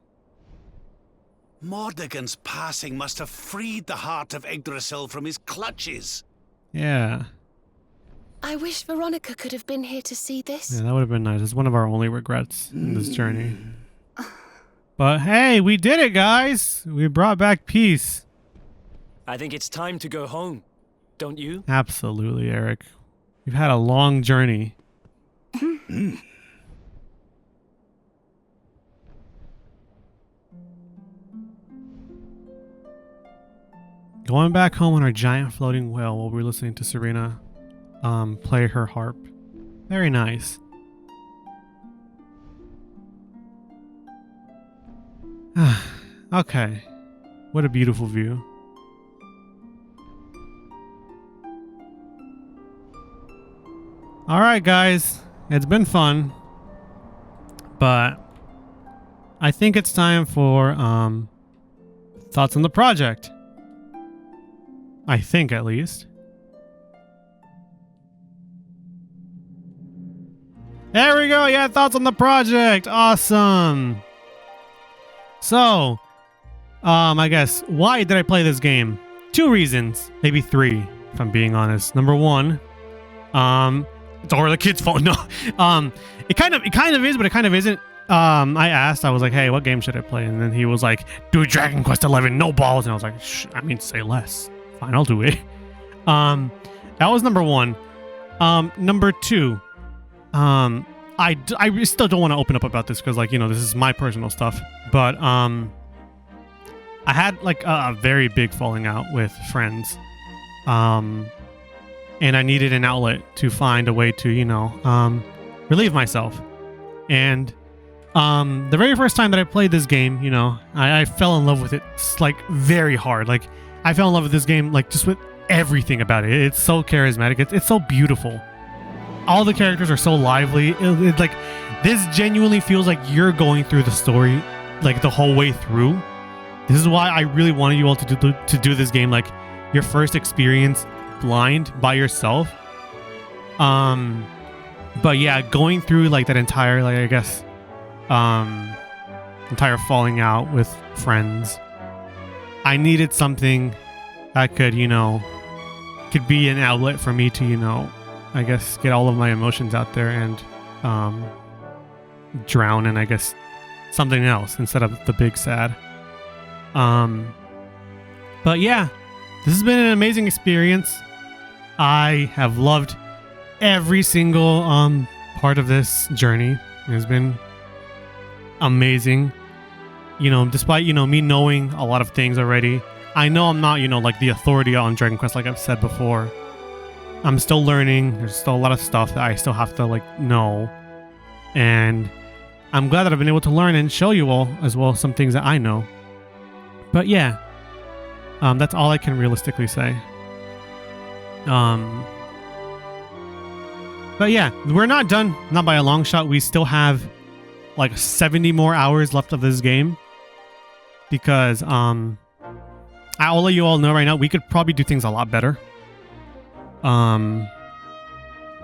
Mordegon's passing must have freed the heart of Yggdrasil from his clutches. Yeah. I wish Veronica could have been here to see this. Yeah, that would have been nice. It's one of our only regrets in this journey. But hey, we did it, guys! We brought back peace. I think it's time to go home, don't you? Absolutely, Eric. We've had a long journey. Going back home on our giant floating whale while we're listening to Serena play her harp. Very nice. Okay. What a beautiful view. Alright guys, it's been fun, but I think it's time for thoughts on the project. I think, at least. There we go, yeah, thoughts on the project. Awesome. So, I guess, why did I play this game? 2 reasons, maybe 3, if I'm being honest. Number 1, it's all the kid's fault. No, it kind of is, but it kind of isn't. I asked, I was like, hey, what game should I play? And then he was like, do Dragon Quest 11, no balls. And I was like, say less. Fine, I'll do it. That was number 1. Number 2, I still don't want to open up about this because, like, you know, this is my personal stuff. But I had like a very big falling out with friends. And I needed an outlet to find a way to, you know, relieve myself. And the very first time that I played this game, you know, I fell in love with it, like, very hard. Like, I fell in love with this game, like, just with everything about it. It's so charismatic. It's so beautiful. All the characters are so lively. It's like, this genuinely feels like you're going through the story, like, the whole way through. This is why I really wanted you all to do this game, like, your first experience blind by yourself. But yeah, going through like that entire, like I guess, entire falling out with friends, I needed something that could, you know, could be an outlet for me to, you know, I guess get all of my emotions out there and drown in, I guess, something else instead of the big sad. But yeah, this has been an amazing experience. I have loved every single part of this journey. It has been amazing. You know, despite, you know, me knowing a lot of things already, I know I'm not, you know, like the authority on Dragon Quest, like I've said before. I'm still learning. There's still a lot of stuff that I still have to like know. And I'm glad that I've been able to learn and show you all as well some things that I know. But yeah, that's all I can realistically say. But yeah, we're not done, not by a long shot. We still have like 70 more hours left of this game because I'll let you all know right now, we could probably do things a lot better.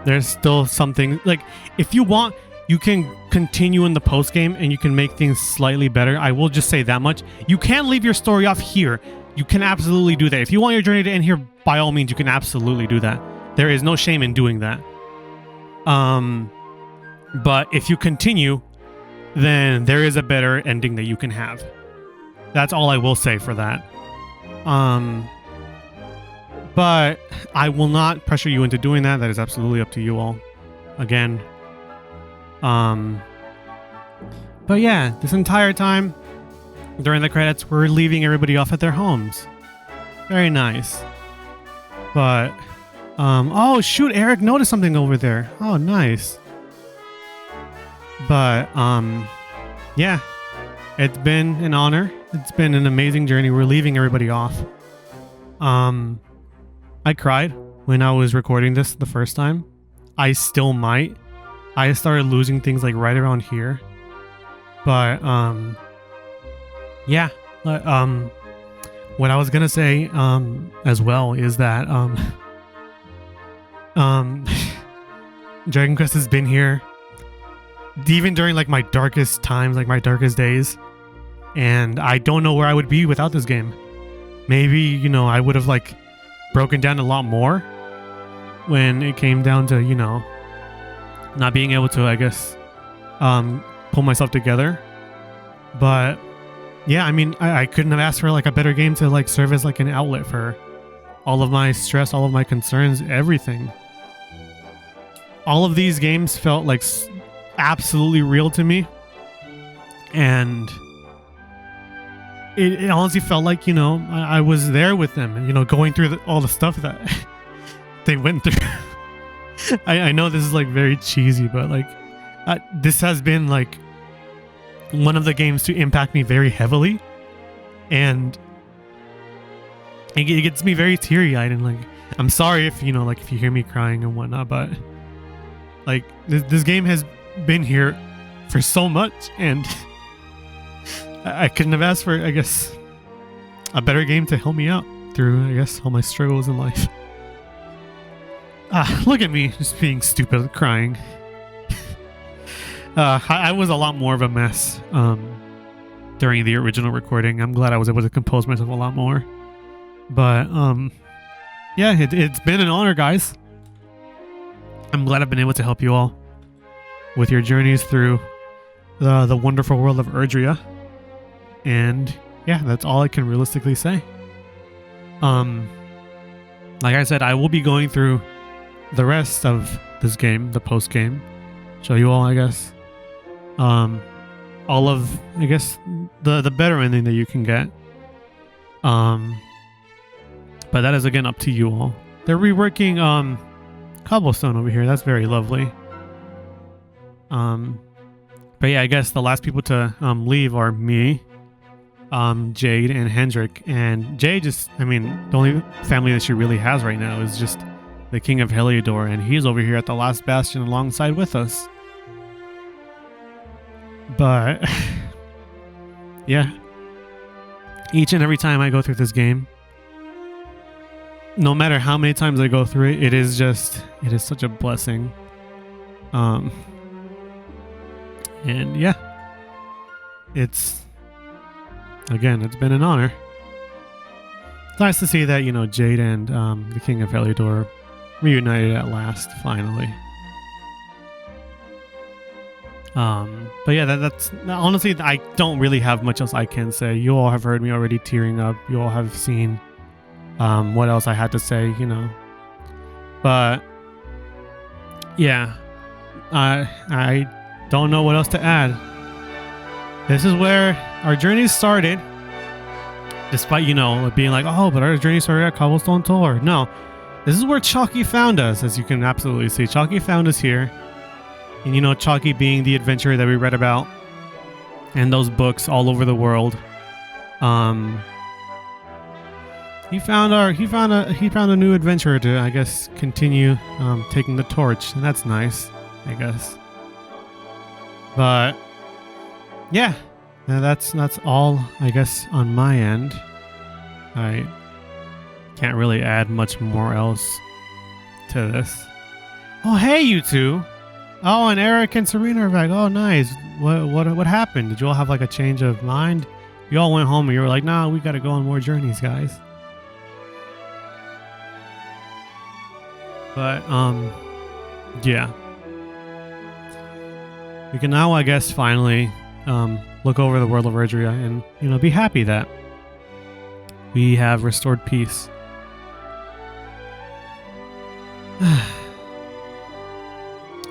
There's still something like, if you want, you can continue in the post game and you can make things slightly better. I will just say that much. You can leave your story off here. You can absolutely do that. If you want your journey to end here, by all means, you can absolutely do that. There is no shame in doing that. But if you continue, then there is a better ending that you can have. That's all I will say for that. But I will not pressure you into doing that. That is absolutely up to you all. Again. But yeah, this entire time during the credits, we're leaving everybody off at their homes. Very nice. But oh shoot, Eric noticed something over there. Oh, nice. But yeah, it's been an honor. It's been an amazing journey. We're leaving everybody off. I cried when I was recording this the first time. I still might. I started losing things like right around here. But yeah, what I was gonna say as well is that Dragon Quest has been here even during like my darkest times, like my darkest days, and I don't know where I would be without this game. Maybe, you know, I would have like broken down a lot more when it came down to, you know, not being able to, I guess, pull myself together. But yeah, I mean, I couldn't have asked for like a better game to like serve as like an outlet for all of my stress, all of my concerns, everything. All of these games felt like absolutely real to me, and it honestly felt like, you know, I was there with them, you know, going through all the stuff that they went through. I know this is like very cheesy, but like this has been like one of the games to impact me very heavily, and it gets me very teary-eyed, and like I'm sorry if, you know, like if you hear me crying and whatnot, but like this game has been here for so much, and I couldn't have asked for, I guess, a better game to help me out through, I guess, all my struggles in life. Look at me just being stupid, crying. I was a lot more of a mess during the original recording. I'm glad I was able to compose myself a lot more. But yeah, it's been an honor, guys. I'm glad I've been able to help you all with your journeys through the wonderful world of Erdrea. And yeah, that's all I can realistically say. Like I said, I will be going through the rest of this game, the post game, show you all, I guess, all of, I guess, the better ending that you can get. But that is again up to you all. They're reworking Cobblestone over here. That's very lovely. But yeah, I guess the last people to leave are me, Jade, and Hendrik. And Jade just, I mean, the only family that she really has right now is just the King of Heliodor, and he's over here at the last bastion alongside with us. But yeah, each and every time I go through this game, no matter how many times I go through it, it is such a blessing. And yeah, it's been an honor. It's nice to see that, you know, Jade and the King of Heliodor reunited at last, finally. But yeah, that's honestly, I don't really have much else I can say. You all have heard me already tearing up. You all have seen what else I had to say, you know. But yeah, I don't know what else to add. This is where our journey started. Despite, you know, it being like, oh, but our journey started at Cobblestone Tor. No, this is where Chalky found us, as you can absolutely see. Chalky found us here. And, you know, Chalky being the adventurer that we read about in those books all over the world. He found a new adventurer to, I guess, continue taking the torch, and that's nice, I guess. But yeah, that's all, I guess, on my end. I can't really add much more else to this. Oh, hey, you two! Oh, and Eric and Serena are back. Oh, nice. What happened? Did you all have like a change of mind? You all went home and you were like, nah, we gotta go on more journeys, guys. But yeah. We can now, I guess, finally look over the world of Erdrea and, you know, be happy that we have restored peace.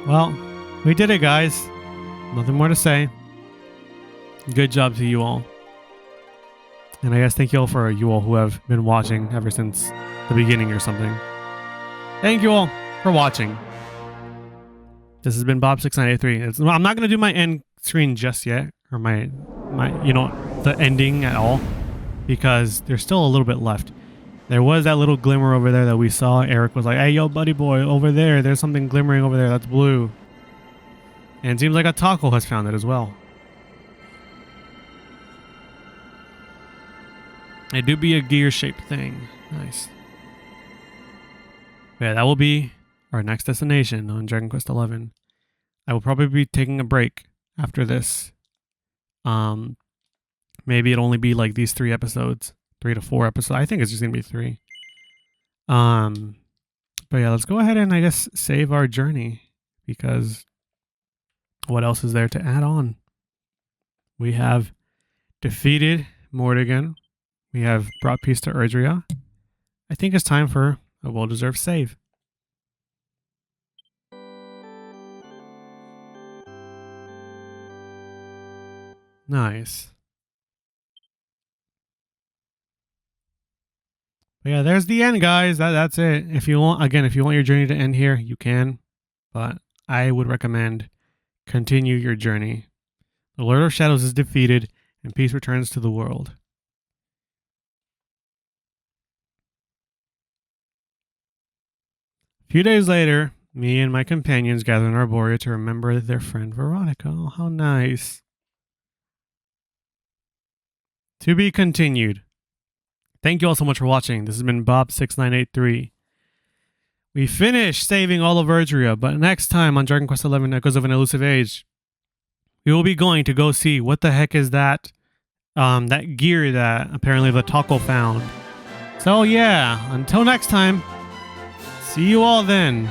Well, we did it, guys. Nothing more to say. Good job to you all. And I guess thank you all for you all who have been watching ever since the beginning or something. Thank you all for watching. This has been Bob6983. I'm not going to do my end screen just yet. Or my you know, the ending at all. Because there's still a little bit left. There was that little glimmer over there that we saw. Eric was like, hey, yo, buddy boy, over there. There's something glimmering over there. That's blue. And it seems like a taco has found it as well. It do be a gear-shaped thing. Nice. Yeah, that will be our next destination on Dragon Quest XI. I will probably be taking a break after this. Maybe it'll only be like these 3 episodes. 3 to 4 episodes. I think it's just gonna be 3. But yeah, let's go ahead and I guess save our journey, because what else is there to add on? We have defeated Mordegon. We have brought peace to Erdrea. I think it's time for a well-deserved save. Nice. But yeah, there's the end, guys. That's it. If you want your journey to end here, you can. But I would recommend continue your journey. The Lord of Shadows is defeated, and peace returns to the world. A few days later, me and my companions gather in Arborea to remember their friend Veronica. Oh, how nice. To be continued. Thank you all so much for watching. This has been Bob6983. We finished saving all of Erdrea, but next time on Dragon Quest XI Echoes of an Elusive Age, we will be going to go see what the heck is that that gear that apparently the taco found. So yeah, until next time, see you all then.